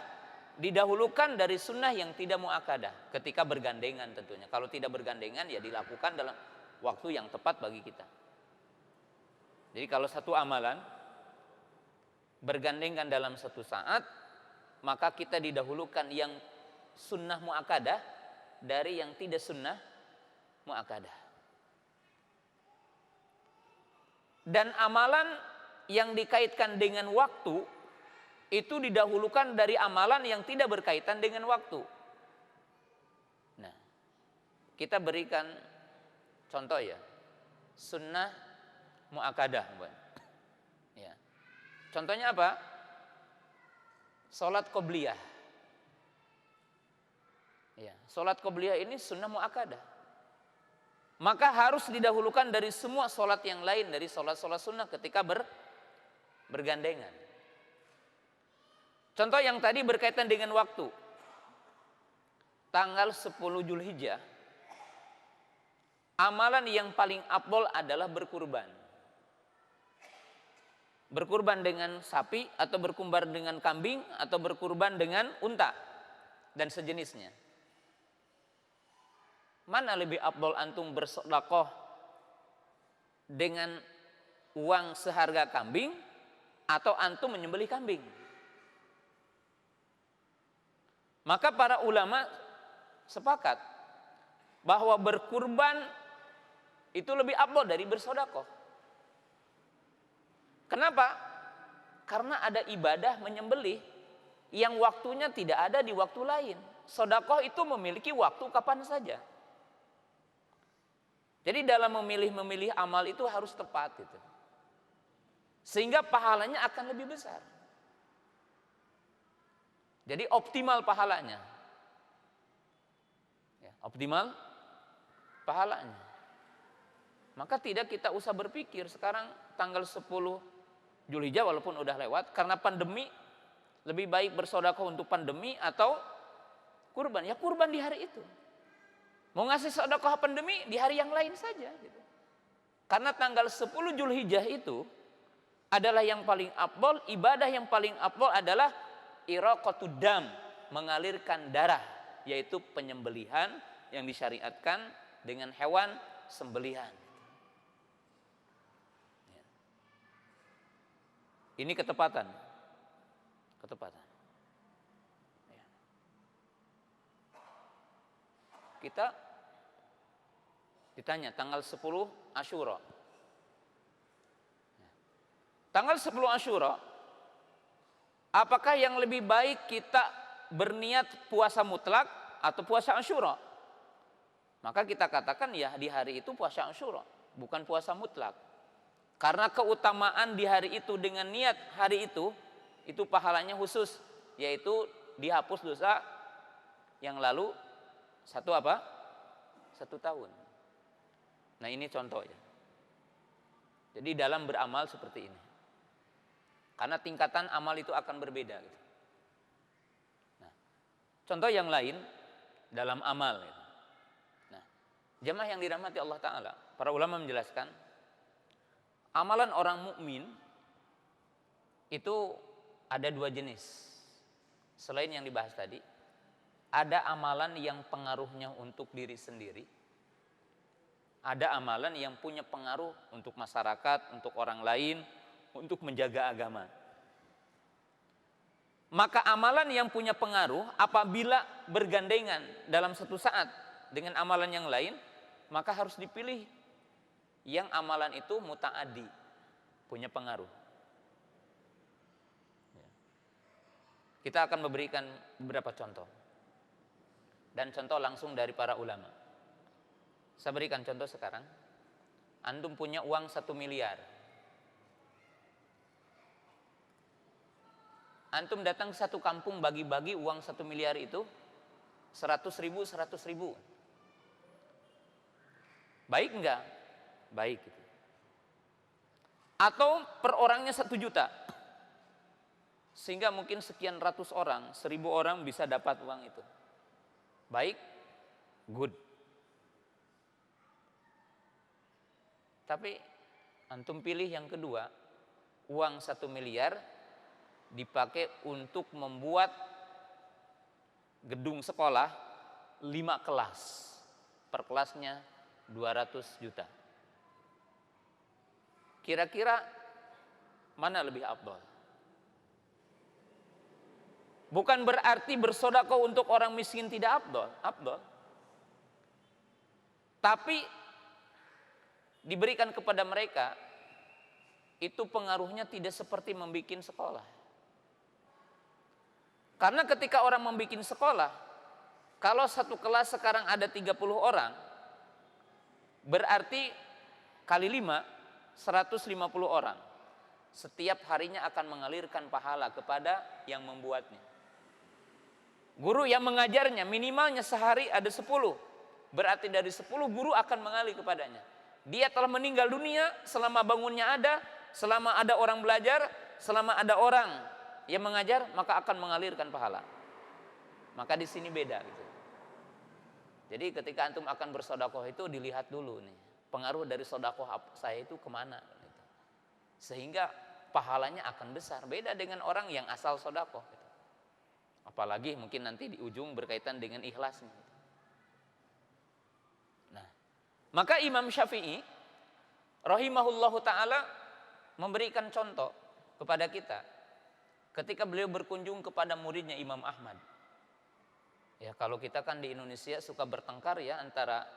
didahulukan dari sunnah yang tidak mu'akadah ketika bergandengan tentunya. Kalau tidak bergandengan ya dilakukan dalam waktu yang tepat bagi kita. Jadi kalau satu amalan bergandengan dalam satu saat, maka kita didahulukan yang sunnah mu'akadah dari yang tidak sunnah mu'akadah. Dan amalan yang dikaitkan dengan waktu itu didahulukan dari amalan yang tidak berkaitan dengan waktu. Nah, kita berikan contoh ya, sunnah mu'akadah. Ya. Contohnya apa? Salat qobliyah. Ya, salat qobliyah ini sunnah mu'akadah. Maka harus didahulukan dari semua salat yang lain, dari salat-salat sunnah ketika bergandengan. Contoh yang tadi berkaitan dengan waktu. tanggal 10 Zulhijjah, amalan yang paling afdol adalah berkurban. Berkurban dengan sapi, atau berkurban dengan kambing, atau berkurban dengan unta dan sejenisnya. Mana lebih afdol antum bersedekah dengan uang seharga kambing, atau antum menyembelih kambing? Maka para ulama sepakat bahwa berkurban itu lebih afdal dari bersedekah. Kenapa? Karena ada ibadah menyembelih yang waktunya tidak ada di waktu lain. Sedekah itu memiliki waktu kapan saja. Jadi dalam memilih amal itu harus tepat gitu. Sehingga pahalanya akan lebih besar. Jadi optimal pahalanya. Ya, optimal pahalanya. Maka tidak kita usah berpikir sekarang tanggal 10 Zulhijjah walaupun udah lewat, karena pandemi lebih baik bersedekah untuk pandemi atau kurban. Ya kurban di hari itu. Mau ngasih sedekah pandemi di hari yang lain saja gitu. Karena tanggal 10 Zulhijjah itu adalah yang paling afdal, ibadah yang paling afdal adalah iraqatud dam, mengalirkan darah, yaitu penyembelihan yang disyariatkan dengan hewan sembelihan. Ini ketepatan. Ya. Kita ditanya tanggal 10 Asyura. Tanggal 10 Asyura, apakah yang lebih baik kita berniat puasa mutlak atau puasa Asyura? Maka kita katakan ya di hari itu puasa Asyura, bukan puasa mutlak. Karena keutamaan di hari itu dengan niat hari itu pahalanya khusus, yaitu dihapus dosa yang lalu satu tahun. Nah ini contohnya. Jadi dalam beramal seperti ini. Karena tingkatan amal itu akan berbeda. Gitu. Nah, contoh yang lain dalam amal. Gitu. Nah, jemaah yang dirahmati Allah Ta'ala, para ulama menjelaskan, amalan orang mukmin itu ada dua jenis. Selain yang dibahas tadi, ada amalan yang pengaruhnya untuk diri sendiri. Ada amalan yang punya pengaruh untuk masyarakat, untuk orang lain, untuk menjaga agama. Maka amalan yang punya pengaruh apabila bergandengan dalam satu saat dengan amalan yang lain, maka harus dipilih yang amalan itu muta'addi, punya pengaruh. Kita akan memberikan beberapa contoh. Dan contoh langsung dari para ulama. Saya berikan contoh sekarang. Antum punya uang 1 miliar. Antum datang ke satu kampung, bagi-bagi uang 1 miliar itu 100 ribu. Baik enggak? Baik gitu. Atau per orangnya 1 juta. Sehingga mungkin sekian ratus orang, 1000 orang bisa dapat uang itu. Baik, good. Tapi antum pilih yang kedua, uang 1 miliar dipakai untuk membuat gedung sekolah 5 kelas. Per kelasnya 200 juta. Kira-kira mana lebih afdal? Bukan berarti bersedekah untuk orang miskin tidak afdal. Tapi diberikan kepada mereka itu pengaruhnya tidak seperti membuat sekolah. Karena ketika orang membuat sekolah, kalau satu kelas sekarang ada 30 orang, berarti kali 5, 150 orang. Setiap harinya akan mengalirkan pahala kepada yang membuatnya. Guru yang mengajarnya minimalnya sehari ada 10. Berarti dari 10 guru akan mengalir kepadanya. Dia telah meninggal dunia selama bangunnya ada, selama ada orang belajar, selama ada orang yang mengajar, maka akan mengalirkan pahala. Maka di sini beda gitu. Jadi ketika antum akan bersodakoh itu dilihat dulu nih, pengaruh dari sodakoh saya itu kemana gitu. Sehingga pahalanya akan besar, beda dengan orang yang asal sodakoh gitu. Apalagi mungkin nanti di ujung berkaitan dengan ikhlasnya gitu. Nah, maka Imam Syafi'i rahimahullahu ta'ala memberikan contoh kepada kita ketika beliau berkunjung kepada muridnya Imam Ahmad. Ya, kalau kita kan di Indonesia suka bertengkar ya antara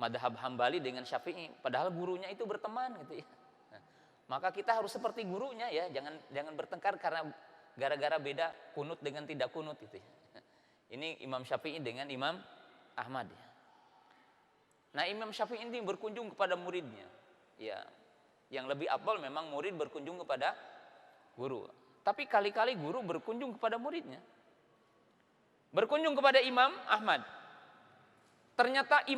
madhab Hambali dengan Syafi'i, padahal gurunya itu berteman gitu ya. Maka kita harus seperti gurunya ya, jangan bertengkar karena gara-gara beda kunut dengan tidak kunut gitu ya. Ini Imam Syafi'i dengan Imam Ahmad ya. Nah, Imam Syafi'i ini berkunjung kepada muridnya. Ya, yang lebih afdal memang murid berkunjung kepada guru. Tapi kali-kali guru berkunjung kepada muridnya. Berkunjung kepada Imam Ahmad. Ternyata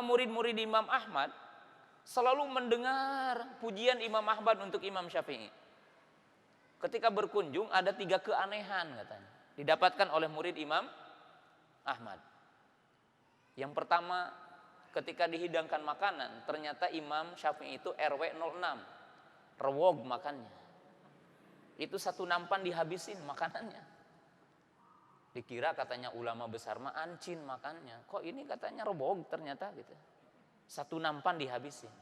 murid-murid Imam Ahmad selalu mendengar pujian Imam Ahmad untuk Imam Syafi'i. Ketika berkunjung ada 3 keanehan katanya didapatkan oleh murid Imam Ahmad. Yang pertama, ketika dihidangkan makanan, ternyata Imam Syafi'i itu RW 06, rewog makannya. Itu 1 nampan dihabisin makanannya. Dikira katanya ulama besar mah ancin makannya. Kok ini katanya rewog ternyata gitu. 1 nampan dihabisin.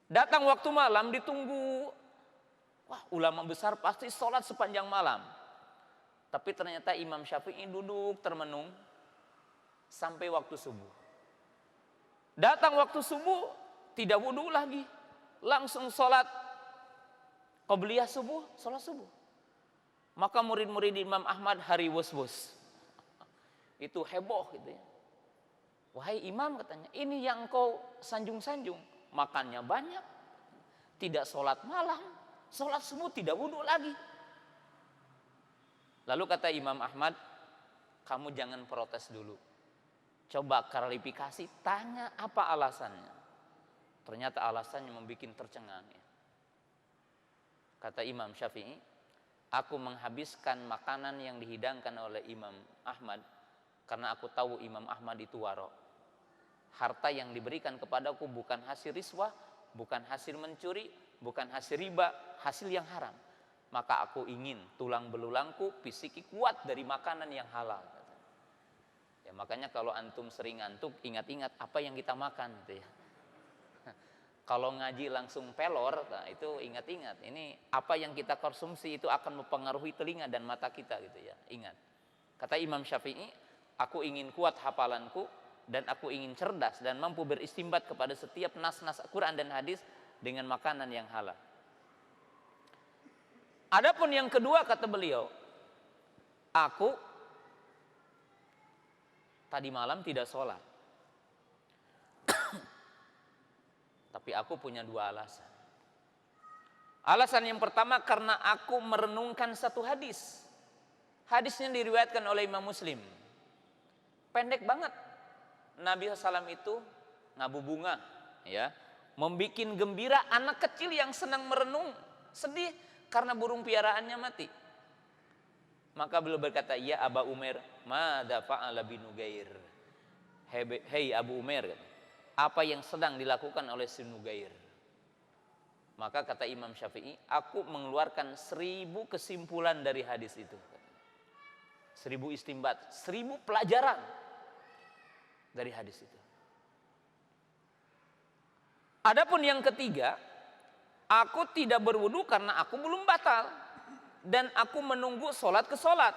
Datang waktu malam ditunggu. Wah, ulama besar pasti sholat sepanjang malam. Tapi ternyata Imam Syafi'i duduk termenung sampai waktu subuh. Datang waktu subuh, tidak wudhu lagi. Langsung sholat qobliyah subuh, sholat subuh. Maka murid-murid Imam Ahmad hari wus-wus. Itu heboh gitu ya. Wahai imam katanya, ini yang kau sanjung-sanjung. Makannya banyak, tidak sholat malam, sholat subuh tidak wudhu lagi. Lalu kata Imam Ahmad, kamu jangan protes dulu. Coba klarifikasi, tanya apa alasannya. Ternyata alasannya membuat tercengang. Ya. Kata Imam Syafi'i, aku menghabiskan makanan yang dihidangkan oleh Imam Ahmad karena aku tahu Imam Ahmad itu waro. Harta yang diberikan kepadaku bukan hasil riswah, bukan hasil mencuri, bukan hasil riba, hasil yang haram. Maka aku ingin tulang belulangku, fisiki kuat dari makanan yang halal. Ya, makanya kalau antum sering ngantuk, ingat-ingat apa yang kita makan gitu ya. Kalau ngaji langsung pelor, nah itu ingat-ingat. Ini apa yang kita konsumsi itu akan mempengaruhi telinga dan mata kita gitu ya. Ingat. Kata Imam Syafi'i, aku ingin kuat hafalanku dan aku ingin cerdas dan mampu beristimbat kepada setiap nas-nas Quran dan hadis dengan makanan yang halal. Adapun yang kedua kata beliau, aku tadi malam tidak sholat. Tapi aku punya 2 alasan. Alasan yang pertama karena aku merenungkan satu hadis. Hadisnya diriwayatkan oleh Imam Muslim. Pendek banget. Nabi SAW itu ngabu bunga, ya, membikin gembira anak kecil yang senang merenung, sedih karena burung piaraannya mati. Maka beliau berkata, ya Aba Umair, mada fa'ala binugair. Hei Abu Umair, apa yang sedang dilakukan oleh si Nugair. Maka kata Imam Syafi'i, aku mengeluarkan 1000 kesimpulan dari hadis itu. 1000 istimbat, 1000 pelajaran dari hadis itu. Adapun yang ketiga, aku tidak berwudu karena aku belum batal. Dan aku menunggu sholat ke sholat.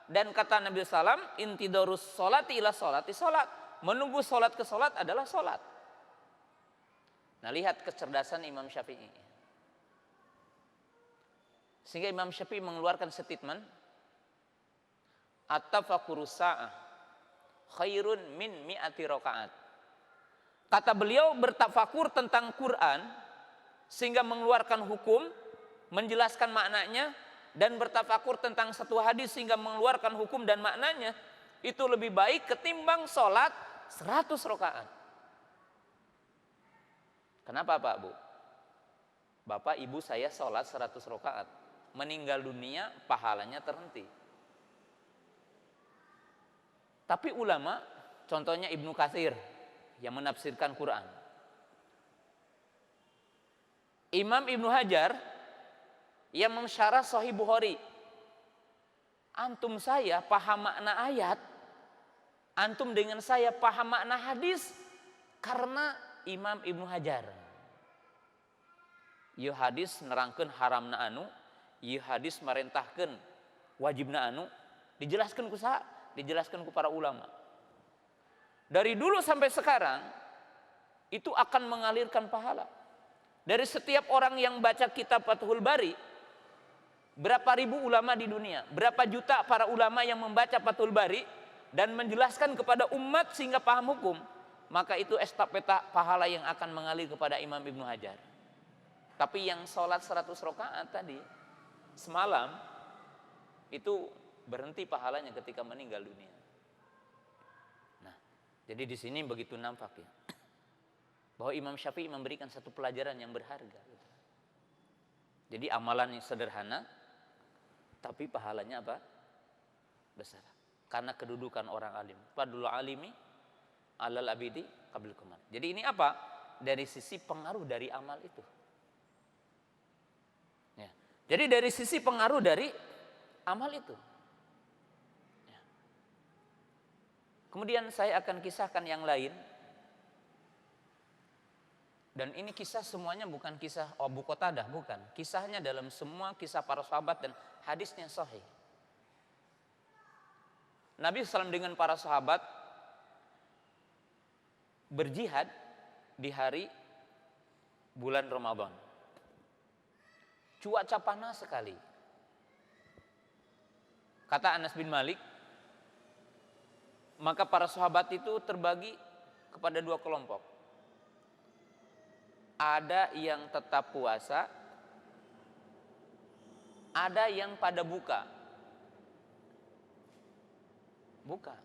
Dan kata Nabi SAW, intidarus sholati ila sholati sholat. Menunggu sholat ke sholat adalah sholat. Nah, lihat kecerdasan Imam Syafi'i. Sehingga Imam Syafi'i mengeluarkan statement, at-tafakkur sa'ah khairun min mi'ati rakaat. Kata beliau, bertafakur tentang Quran sehingga mengeluarkan hukum, menjelaskan maknanya, dan bertafakur tentang satu hadis sehingga mengeluarkan hukum dan maknanya, itu lebih baik ketimbang sholat 100 rakaat. Kenapa Pak Bu? Bapak ibu saya sholat 100 rakaat, meninggal dunia pahalanya terhenti. Tapi ulama, contohnya Ibnu Katsir yang menafsirkan Quran, Imam Ibnu Hajar yang mensyarah Sahih Bukhari, antum saya paham makna ayat, antum dengan saya paham makna hadis karena Imam Ibnu Hajar. Ieu hadis nerangkeun haramna anu, ieu hadis marentahkeun wajibna anu, dijelaskan ku saha? Dijelaskan ku para ulama. Dari dulu sampai sekarang itu akan mengalirkan pahala. Dari setiap orang yang baca kitab Fathul Bari, berapa ribu ulama di dunia, berapa juta para ulama yang membaca Fathul Bari dan menjelaskan kepada umat sehingga paham hukum, maka itu estafeta pahala yang akan mengalir kepada Imam Ibnu Hajar. Tapi yang sholat 100 rakaat tadi semalam itu berhenti pahalanya ketika meninggal dunia. Nah, jadi di sini begitu nampak ya, bahwa Imam Syafi'i memberikan satu pelajaran yang berharga. Jadi amalan yang sederhana, tapi pahalanya apa? Besar. Karena kedudukan orang alim. Fadlul alimi alal abidi qabil kuman. Jadi ini apa? Dari sisi pengaruh dari amal itu. Ya. Jadi dari sisi pengaruh dari amal itu. Ya. Kemudian saya akan kisahkan yang lain. Dan ini kisah semuanya bukan kisah Abu Qatadah, bukan. Kisahnya dalam semua kisah para sahabat dan hadisnya sahih. Nabi SAW dengan para sahabat berjihad di hari bulan Ramadan. Cuaca panas sekali. Kata Anas bin Malik, maka para sahabat itu terbagi kepada dua kelompok. Ada yang tetap puasa, ada yang pada buka. Buka.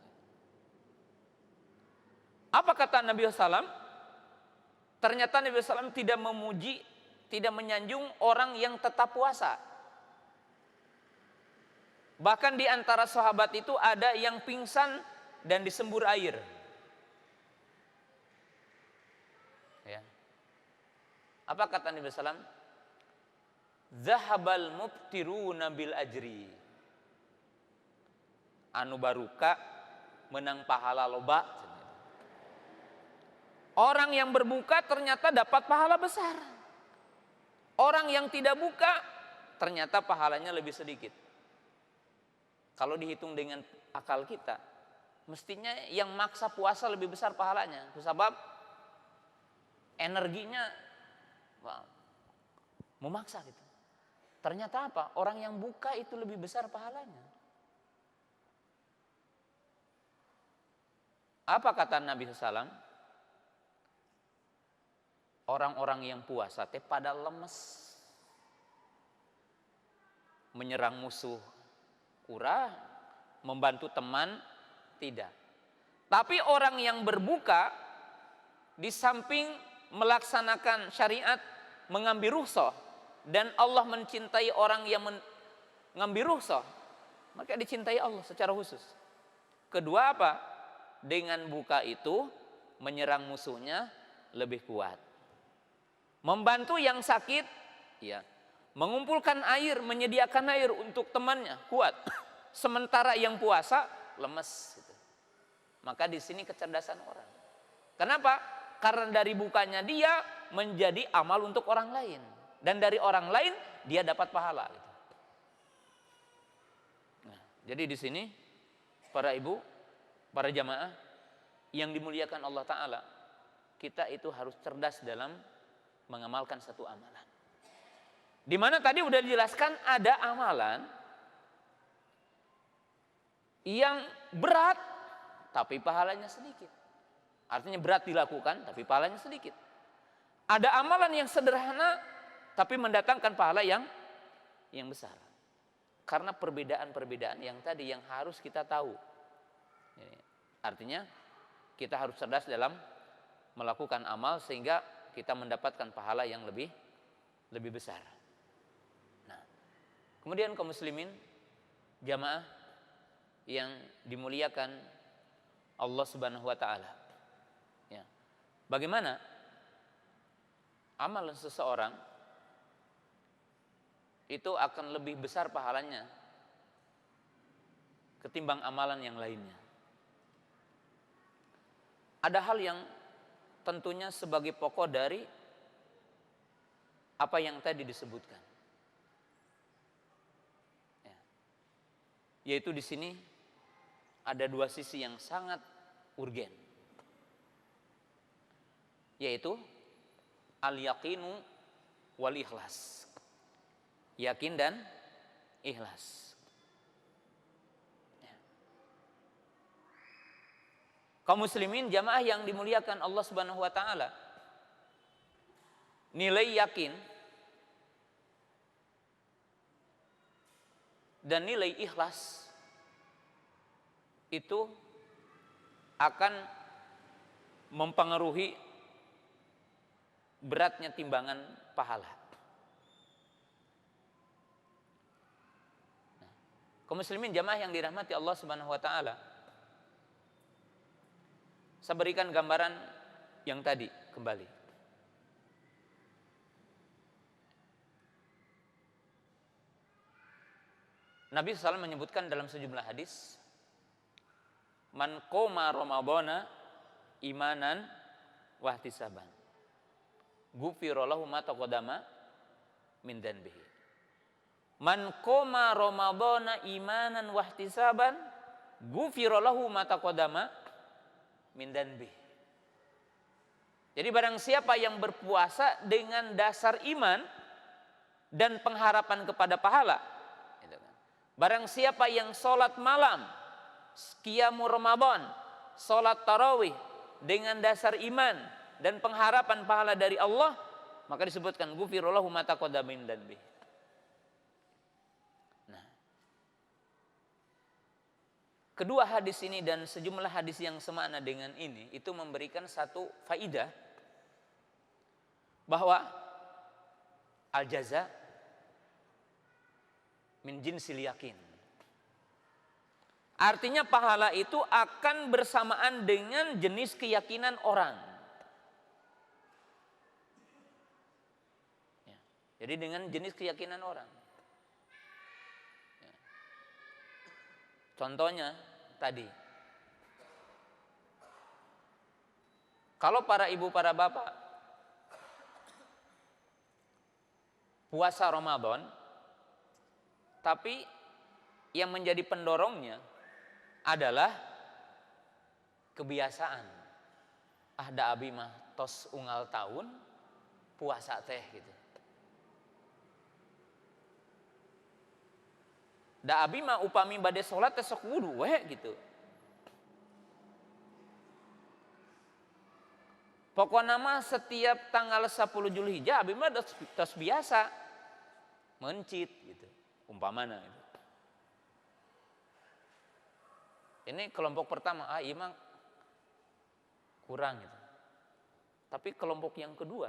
Apa kata Nabi SAW? Ternyata Nabi SAW tidak memuji, tidak menyanjung orang yang tetap puasa. Bahkan di antara sahabat itu ada yang pingsan dan disembur air. Ya. Apa kata Nabi SAW? Zahabal mubtiruna bil ajri. Anu baruka menang pahala loba. Orang yang berbuka ternyata dapat pahala besar. Orang yang tidak buka ternyata pahalanya lebih sedikit. Kalau dihitung dengan akal kita, mestinya yang maksa puasa lebih besar pahalanya. Sebab energinya memaksa gitu. Ternyata apa? Orang yang buka itu lebih besar pahalanya. Apa kata Nabi SAW? Orang-orang yang puasa teh pada lemes. Menyerang musuh kurang, membantu teman tidak. Tapi orang yang berbuka di samping melaksanakan syariat, mengambil rukhsah, dan Allah mencintai orang yang mengambil rukhsah, maka dicintai Allah secara khusus. Kedua apa? Dengan buka itu menyerang musuhnya lebih kuat. Membantu yang sakit, ya, mengumpulkan air, menyediakan air untuk temannya kuat. Sementara yang puasa lemes. Gitu. Maka di sini kecerdasan orang. Kenapa? Karena dari bukanya dia menjadi amal untuk orang lain, dan dari orang lain dia dapat pahala. Gitu. Nah, jadi di sini para ibu, para jamaah yang dimuliakan Allah Ta'ala, kita itu harus cerdas dalam mengamalkan satu amalan. Dimana tadi udah dijelaskan ada amalan yang berat tapi pahalanya sedikit. Artinya berat dilakukan tapi pahalanya sedikit. Ada amalan yang sederhana tapi mendatangkan pahala yang besar. Karena perbedaan-perbedaan yang tadi yang harus kita tahu. Artinya kita harus cerdas dalam melakukan amal sehingga kita mendapatkan pahala yang lebih besar. Nah, kemudian kaum muslimin, jamaah yang dimuliakan Allah Subhanahu wa taala. Ya. Bagaimana amalan seseorang itu akan lebih besar pahalanya ketimbang amalan yang lainnya. Ada hal yang tentunya sebagai pokok dari apa yang tadi disebutkan. Ya. Yaitu di sini ada dua sisi yang sangat urgen. Yaitu al-yaqinu wal ikhlas. Yakin dan ikhlas. Ya. Kaum muslimin jamaah yang dimuliakan Allah Subhanahu wa taala, nilai yakin dan nilai ikhlas itu akan mempengaruhi beratnya timbangan pahala. Nah, kaum muslimin jamaah yang dirahmati Allah Subhanahu wa taala, saya berikan gambaran yang tadi kembali. Nabi SAW menyebutkan dalam sejumlah hadis, man qoma ramadhana imanan wahtisaban ghufira lahu ma taqaddama min dzanbihi. Man qoma ramadhana imanan wahtisaban ghufira lahu ma taqaddama min dzanbihi. Jadi barang siapa yang berpuasa dengan dasar iman dan pengharapan kepada pahala, barang siapa yang sholat malam, qiyamul Ramadan, sholat tarawih dengan dasar iman dan pengharapan pahala dari Allah, maka disebutkan ghufira lahu ma taqaddama min dzanbihi. Nah, kedua hadis ini dan sejumlah hadis yang semakna dengan ini itu memberikan satu faidah bahwa al-jaza min jinsil yakin. Artinya pahala itu akan bersamaan dengan jenis keyakinan orang. Ya, jadi dengan jenis keyakinan orang. Ya. Contohnya tadi, kalau para ibu para bapak puasa Ramadan, tapi yang menjadi pendorongnya adalah kebiasaan. Da abi mah tos unggal tahun puasa teh gitu. Da abi mah upami bade salat teh sok wudu we gitu. Pokoknya mah setiap tanggal 10 Zulhijjah abi mah tos biasa mencit gitu. Umpamana itu. Ini kelompok pertama, imam kurang gitu. Tapi kelompok yang kedua,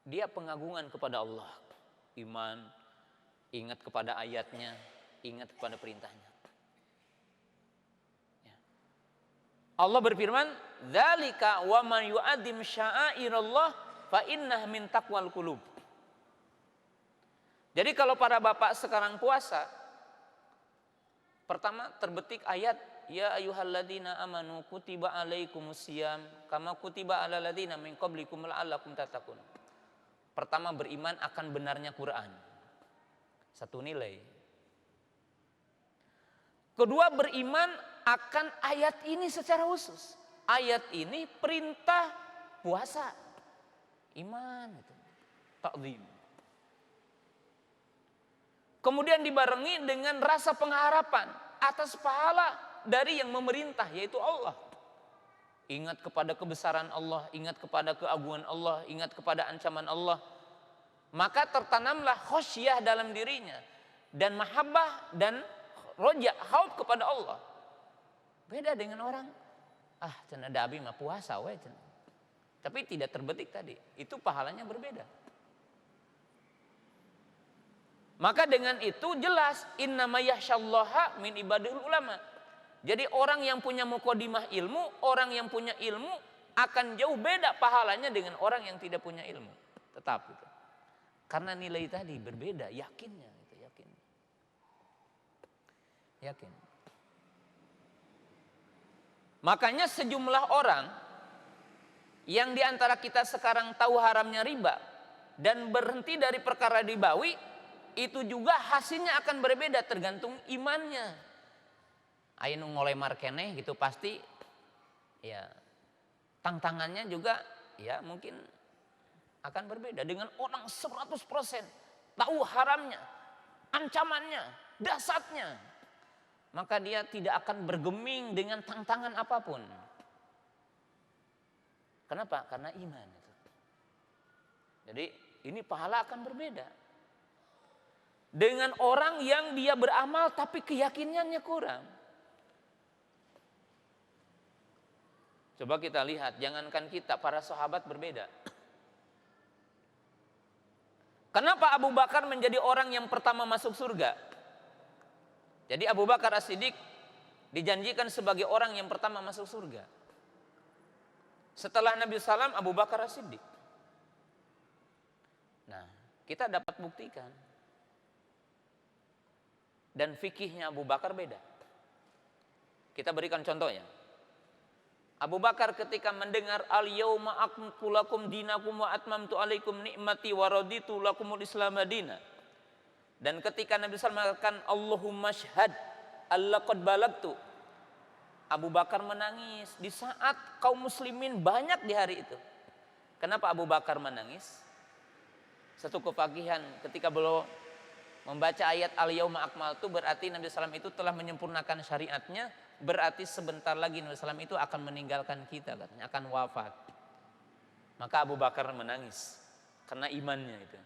dia pengagungan kepada Allah, iman, ingat kepada ayatnya, ingat kepada perintahnya. Ya. Allah berfirman, "Dzalika wa man yu'azzim sya'airallah fa innah min taqwal qulub." Jadi kalau para bapak sekarang puasa, pertama terbetik ayat ya ayyuhalladzina amanu kutiba alaikumusiyam kama kutiba alal ladzina min qablikum la'allakum tattaqun. Pertama beriman akan benarnya Quran. Satu nilai. Kedua beriman akan ayat ini secara khusus. Ayat ini perintah puasa. Iman itu. Ta'zim. Kemudian dibarengi dengan rasa pengharapan atas pahala dari yang memerintah, yaitu Allah. Ingat kepada kebesaran Allah, ingat kepada keagungan Allah, ingat kepada ancaman Allah. Maka tertanamlah khosyah dalam dirinya. Dan mahabbah dan roja, khauf kepada Allah. Beda dengan orang, cenah da abi mah puasa we cenah. Tapi tidak terbetik tadi, itu pahalanya berbeda. Maka dengan itu jelas innama yakhsyallaha min ibadil ulama. Jadi orang yang punya muqaddimah ilmu, orang yang punya ilmu akan jauh beda pahalanya dengan orang yang tidak punya ilmu. Tetap itu. Karena nilai tadi berbeda, yakinnya itu, yakin. Makanya sejumlah orang yang diantara kita sekarang tahu haramnya riba dan berhenti dari perkara ribawi, itu juga hasilnya akan berbeda tergantung imannya. Ayo ngoleh markeneh gitu pasti ya tantangannya juga ya mungkin akan berbeda dengan orang 100% tahu haramnya, ancamannya, dasarnya. Maka dia tidak akan bergeming dengan tantangan apapun. Kenapa? Karena iman. Jadi ini pahala akan berbeda. Dengan orang yang dia beramal tapi keyakinannya kurang. Coba kita lihat, jangankan kita, para sahabat berbeda. Kenapa Abu Bakar menjadi orang yang pertama masuk surga? Jadi Abu Bakar As-Siddiq dijanjikan sebagai orang yang pertama masuk surga. Setelah Nabi SAW, Abu Bakar As-Siddiq. Nah, kita dapat buktikan. Dan fikihnya Abu Bakar beda. Kita berikan contohnya. Abu Bakar ketika mendengar al-yauma akmaltu lakum dinakum wa atmamtu alaikum ni'mati wa raditu lakumul islam madina. Dan ketika Nabi SAW mengatakan Allahumma syhad alla qad balagtu, Abu Bakar menangis di saat kaum muslimin banyak di hari itu. Kenapa Abu Bakar menangis? Satu kefakihan ketika beliau membaca ayat al-yauma akmaltu, berarti Nabi SAW itu telah menyempurnakan syariatnya. Berarti sebentar lagi Nabi SAW itu akan meninggalkan kita, katanya akan wafat. Maka Abu Bakar menangis karena imannya itu.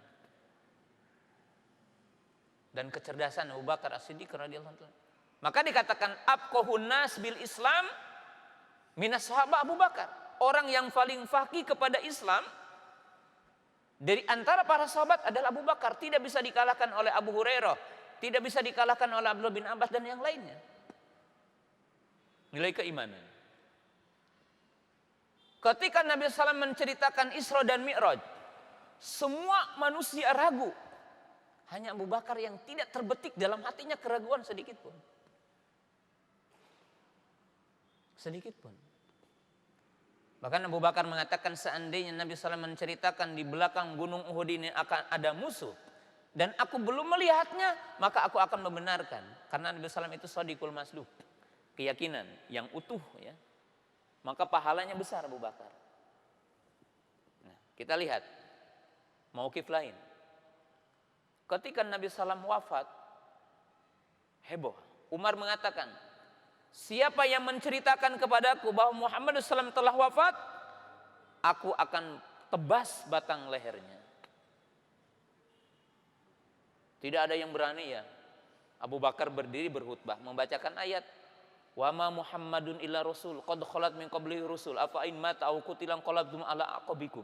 Dan kecerdasan Abu Bakar As-Siddiq radhiyallahu anhu. Maka dikatakan abqahun nas bil Islam minas sahabat Abu Bakar. Orang yang paling faqih kepada Islam dari antara para sahabat adalah Abu Bakar. Tidak bisa dikalahkan oleh Abu Hurairah, tidak bisa dikalahkan oleh Abdullah bin Abbas dan yang lainnya. Nilai keimanan. Ketika Nabi SAW menceritakan Isra dan Mi'raj, semua manusia ragu. Hanya Abu Bakar yang tidak terbetik dalam hatinya keraguan sedikit pun. Sedikit pun. Bahkan Abu Bakar mengatakan seandainya Nabi SAW menceritakan di belakang gunung Uhud ini akan ada musuh, dan aku belum melihatnya, maka aku akan membenarkan. Karena Nabi SAW itu shadiqul masduq. Keyakinan yang utuh ya, maka pahalanya besar Abu Bakar. Nah, kita lihat mauqif lain. Ketika Nabi SAW wafat, heboh. Umar mengatakan, siapa yang menceritakan kepadaku bahwa Muhammad SAW telah wafat, aku akan tebas batang lehernya. Tidak ada yang berani ya. Abu Bakar berdiri berkhutbah membacakan ayat wa ma Muhammadun illa rasul qad khalat min qablihi rusul afa in mata aw qutilan qalabtum ala aqabikum.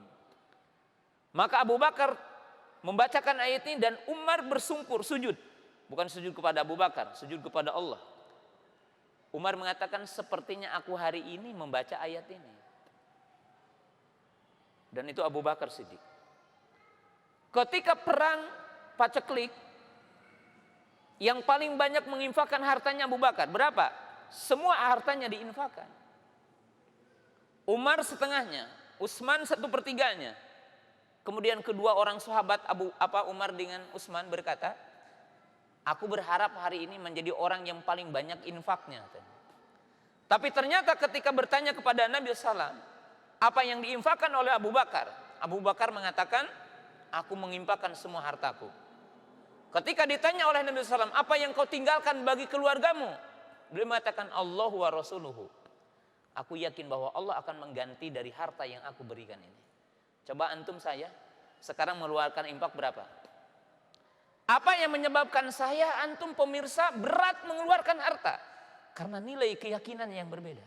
Maka Abu Bakar membacakan ayat ini dan Umar bersungkur sujud. Bukan sujud kepada Abu Bakar, sujud kepada Allah. Umar mengatakan sepertinya aku hari ini membaca ayat ini. Dan itu Abu Bakar Siddiq. Ketika perang Paceklik, yang paling banyak menginfakkan hartanya Abu Bakar. Berapa? Semua hartanya diinfakkan. Umar setengahnya, Utsman 1/3. Kemudian kedua orang sahabat Umar dengan Utsman berkata, aku berharap hari ini menjadi orang yang paling banyak infaknya. Tapi ternyata ketika bertanya kepada Nabi SAW, apa yang diinfakkan oleh Abu Bakar? Abu Bakar mengatakan, aku menginfakkan semua hartaku. Ketika ditanya oleh Nabi SAW, apa yang kau tinggalkan bagi keluargamu? Beliau mengatakan Allah wa rasuluhu. Aku yakin bahwa Allah akan mengganti dari harta yang aku berikan ini. Coba antum saya sekarang mengeluarkan infak berapa? Apa yang menyebabkan saya antum pemirsa berat mengeluarkan harta? Karena nilai keyakinan yang berbeda.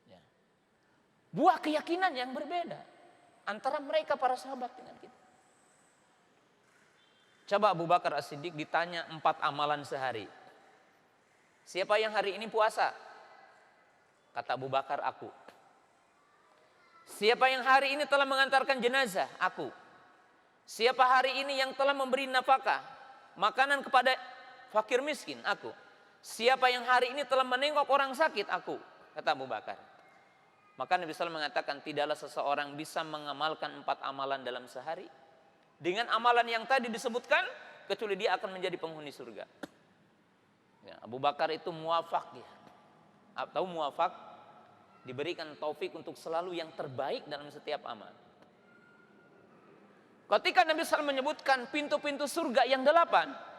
Ya. Buah keyakinan yang berbeda antara mereka para sahabat dengan kita. Coba Abu Bakar As-Siddiq ditanya 4 amalan sehari. Siapa yang hari ini puasa? Kata Abu Bakar, aku. Siapa yang hari ini telah mengantarkan jenazah? Aku. Siapa hari ini yang telah memberi nafkah, makanan kepada fakir miskin? Aku. Siapa yang hari ini telah menengok orang sakit? Aku. Kata Abu Bakar. Maka Nabi SAW mengatakan, tidaklah seseorang bisa mengamalkan 4 amalan dalam sehari dengan amalan yang tadi disebutkan, kecuali dia akan menjadi penghuni surga. Ya, Abu Bakar itu muwafaq ya, atau muwafaq, diberikan taufik untuk selalu yang terbaik dalam setiap amal. Ketika Nabi SAW menyebutkan pintu-pintu surga yang 8,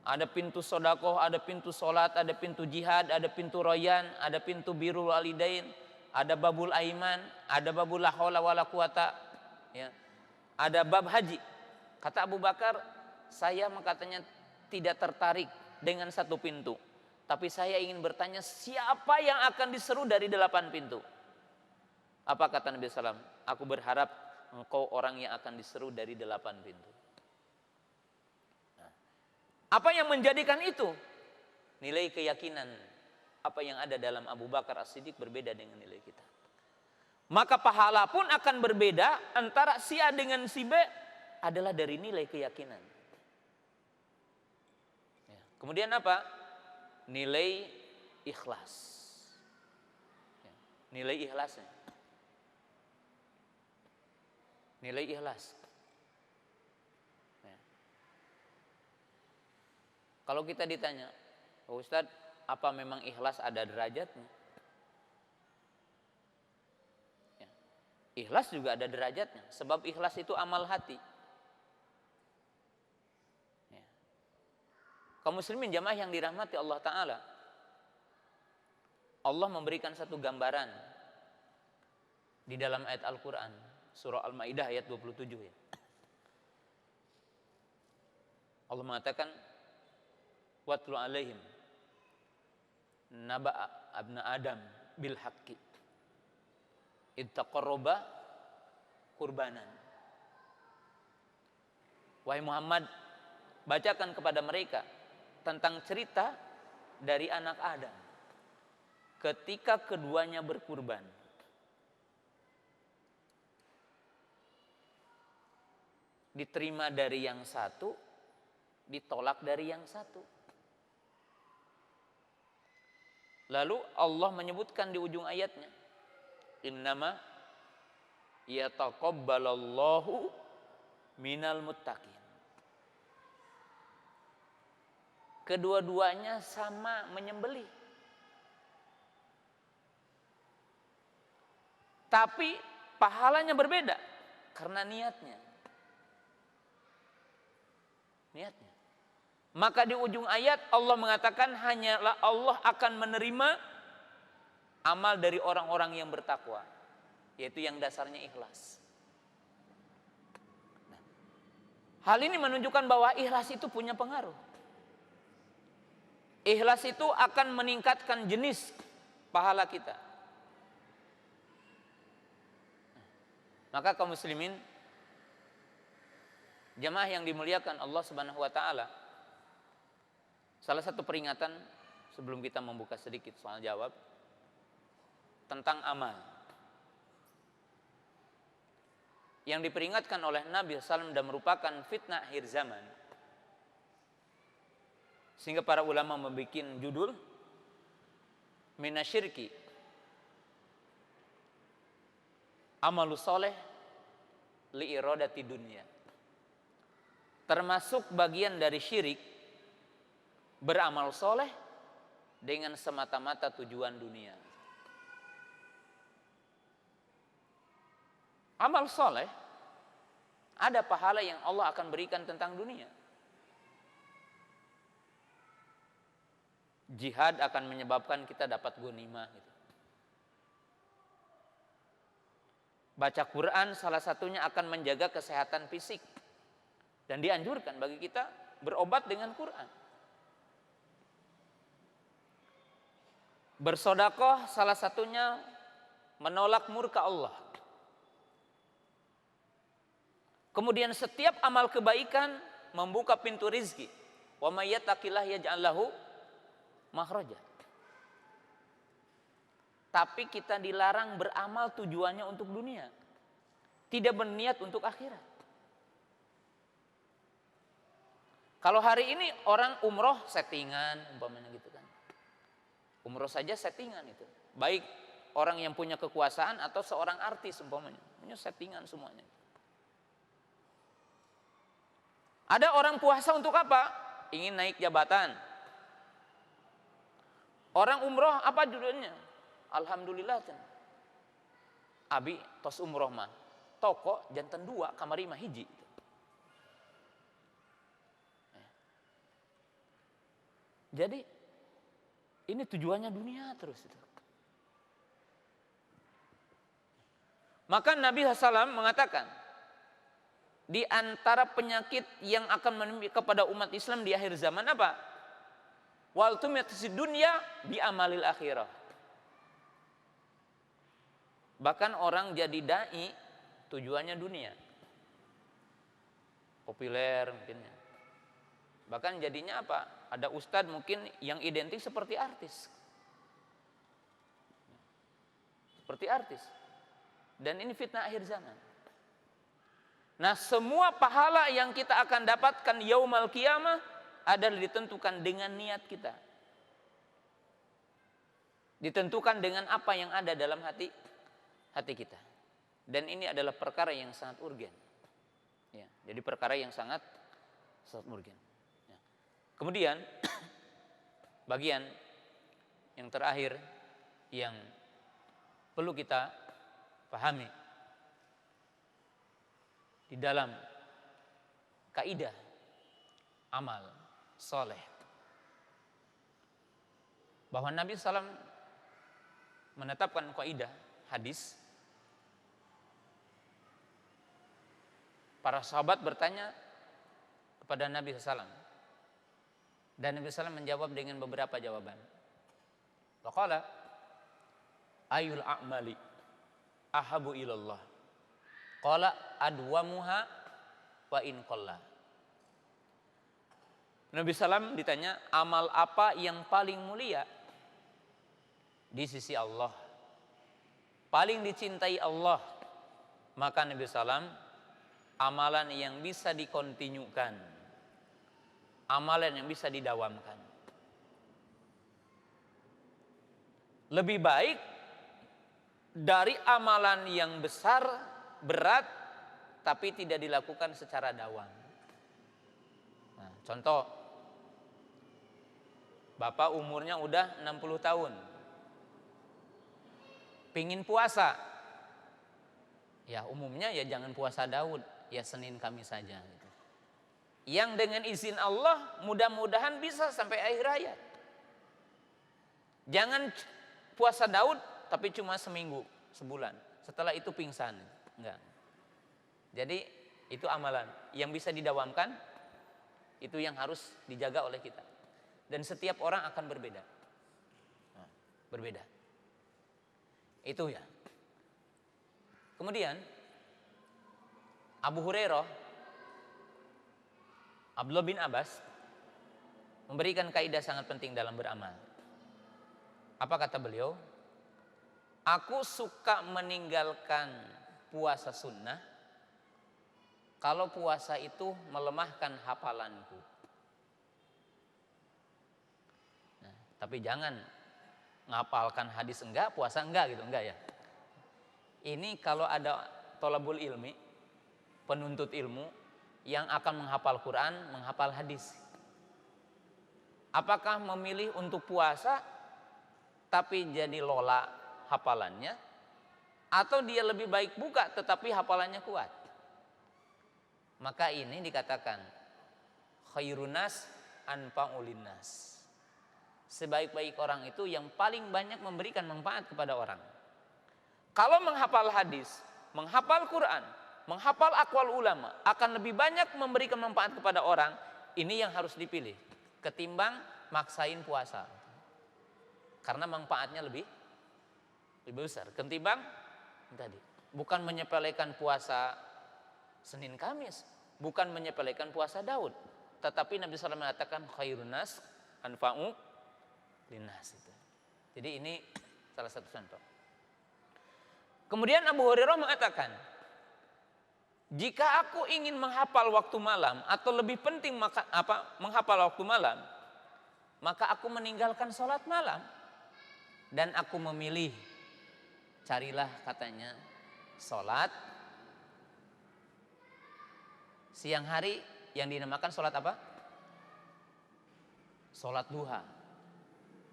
ada pintu sodakoh, ada pintu solat, ada pintu jihad, ada pintu royan, ada pintu birrul walidain, ada babul aiman, ada babul la haula wala quwata, ya. Ada bab haji. Kata Abu Bakar, saya katanya tidak tertarik dengan satu pintu, tapi saya ingin bertanya, siapa yang akan diseru dari 8 pintu? Apa kata Nabi SAW? Aku berharap engkau orang yang akan diseru dari 8 pintu. Apa yang menjadikan itu? Nilai keyakinan apa yang ada dalam Abu Bakar As-Siddiq berbeda dengan nilai kita. Maka pahala pun akan berbeda antara si A dengan si B, adalah dari nilai keyakinan. Ya. Kemudian apa? Nilai ikhlas. Ya. Nilai ikhlasnya. Nilai ikhlas. Kalau kita ditanya, oh Ustadz, apa memang ikhlas ada derajatnya? Ya. Ikhlas juga ada derajatnya, sebab ikhlas itu amal hati. Ya. Kaum muslimin jamaah yang dirahmati Allah Ta'ala, Allah memberikan satu gambaran di dalam ayat Al-Quran, surah Al-Ma'idah ayat 27 ya. Allah mengatakan, watlu alaihim naba'a abna adam bil haqqi ittaqarraba qurbanan. Wahai Muhammad, bacakan kepada mereka tentang cerita dari anak Adam ketika keduanya berkurban. Diterima dari yang satu, ditolak dari yang satu. Lalu Allah menyebutkan di ujung ayatnya, innama yataqabbalallahu minal muttaqin. Kedua-duanya sama menyembelih, tapi pahalanya berbeda karena niatnya. Maka di ujung ayat Allah mengatakan, hanyalah Allah akan menerima amal dari orang-orang yang bertakwa, yaitu yang dasarnya ikhlas. Nah, hal ini menunjukkan bahwa ikhlas itu punya pengaruh. Ikhlas itu akan meningkatkan jenis pahala kita. Maka kaum muslimin, jamaah yang dimuliakan Allah Subhanahu wa taala, salah satu peringatan sebelum kita membuka sedikit soal jawab tentang amal yang diperingatkan oleh Nabi SAW dan merupakan fitnah akhir zaman, sehingga para ulama membuat judul minasyirki amalus soleh li iradati dunya. Termasuk bagian dari syirik beramal soleh dengan semata-mata tujuan dunia. Amal soleh ada pahala yang Allah akan berikan tentang dunia. Jihad akan menyebabkan kita dapat ghanimah gitu. Baca Quran salah satunya akan menjaga kesehatan fisik, dan dianjurkan bagi kita berobat dengan Quran. Bersodakoh salah satunya menolak murka Allah. Kemudian setiap amal kebaikan membuka pintu rizki. Wa may yattaqillah yaj'al lahu makhraja. Tapi kita dilarang beramal tujuannya untuk dunia. Tidak berniat untuk akhirat. Kalau hari ini orang umroh settingan, umpamanya gitu kan. Umroh saja settingan itu. Baik orang yang punya kekuasaan atau seorang artis umpamanya. Punya settingan semuanya. Ada orang puasa untuk apa? Ingin naik jabatan. Orang umroh apa judulnya? Alhamdulillah. Abi tos umroh mah. Toko jantan 2 kamari mah hiji. Jadi ini tujuannya dunia terus itu. Maka Nabi SAW mengatakan, di antara penyakit yang akan menimpa kepada umat Islam di akhir zaman apa? Wal tumiatid dunya bi amalil akhirah. Bahkan orang jadi dai tujuannya dunia. Populer mungkin. Bahkan jadinya apa? Ada ustadz mungkin yang identik seperti artis. Seperti artis. Dan ini fitnah akhir zaman. Nah, semua pahala yang kita akan dapatkan yaumal qiyamah adalah ditentukan dengan niat kita. Ditentukan dengan apa yang ada dalam hati kita. Dan ini adalah perkara yang sangat urgen. Ya, jadi perkara yang sangat urgen. Ya. Kemudian bagian yang terakhir yang perlu kita pahami di dalam kaidah amal soleh, bahwa Nabi SAW menetapkan kaidah hadis. Para sahabat bertanya kepada Nabi SAW, dan Nabi SAW menjawab dengan beberapa jawaban. Faqala ayul a'mali ahabu ilallah. Qala adwamuha wa in qalla. Nabi SAW ditanya, amal apa yang paling mulia di sisi Allah, paling dicintai Allah? Maka Nabi SAW, amalan yang bisa dikontinyukan, amalan yang bisa didawamkan. Lebih baik dari amalan yang besar, berat, tapi tidak dilakukan secara dawam. Nah, contoh, bapak umurnya udah 60 tahun, pingin puasa, ya umumnya ya jangan puasa Daud, ya Senin Kamis saja. Gitu. Yang dengan izin Allah mudah-mudahan bisa sampai akhir hayat. Jangan puasa Daud tapi cuma seminggu, sebulan. Setelah itu pingsan. Enggak. Jadi itu amalan yang bisa didawamkan, itu yang harus dijaga oleh kita. Dan setiap orang akan berbeda. Nah, berbeda. Itu ya. Kemudian Abu Hurairah, Abdullah bin Abbas memberikan kaidah sangat penting dalam beramal. Apa kata beliau? Aku suka meninggalkan puasa sunnah kalau puasa itu melemahkan hafalanku. Nah, tapi jangan ngapalkan hadis enggak, puasa enggak gitu, enggak ya. Ini kalau ada thalabul ilmi, penuntut ilmu yang akan menghafal Quran, menghafal hadis. Apakah memilih untuk puasa tapi jadi lola hafalannya, atau dia lebih baik buka tetapi hafalannya kuat? Maka ini dikatakan khairunas anfa'ulinnas. Sebaik-baik orang itu yang paling banyak memberikan manfaat kepada orang. Kalau menghafal hadis, menghafal Quran, menghafal aqwal ulama akan lebih banyak memberikan manfaat kepada orang. Ini yang harus dipilih ketimbang maksain puasa, karena manfaatnya lebih besar ketimbang tadi. Bukan menyepelekan puasa Senin Kamis, bukan menyepelekan puasa Daud. Tetapi Nabi SAW mengatakan khairun nas anfa'u linnas itu. Jadi ini salah satu contoh. Kemudian Abu Hurairah mengatakan, jika aku ingin menghafal waktu malam atau lebih penting menghafal waktu malam, maka aku meninggalkan sholat malam dan aku memilih, carilah katanya sholat siang hari yang dinamakan sholat apa? Sholat duha.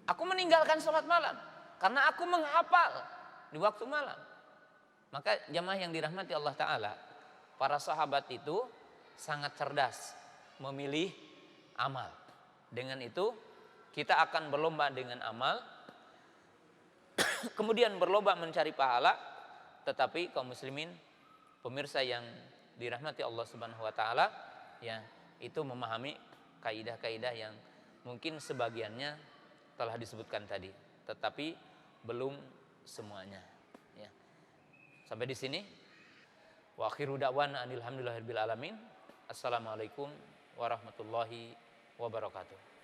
Aku meninggalkan sholat malam karena aku menghafal di waktu malam. Maka jamaah yang dirahmati Allah Ta'ala, para sahabat itu sangat cerdas memilih amal. Dengan itu kita akan berlomba dengan amal, kemudian berlomba mencari pahala. Tetapi kaum muslimin, pemirsa yang dirahmati Allah Subhanahu wa taala, ya, itu memahami kaidah-kaidah yang mungkin sebagiannya telah disebutkan tadi, tetapi belum semuanya, ya. Sampai di sini. Wa akhiru da'wana alhamdulillahirabbil alamin. Assalamualaikum warahmatullahi wabarakatuh.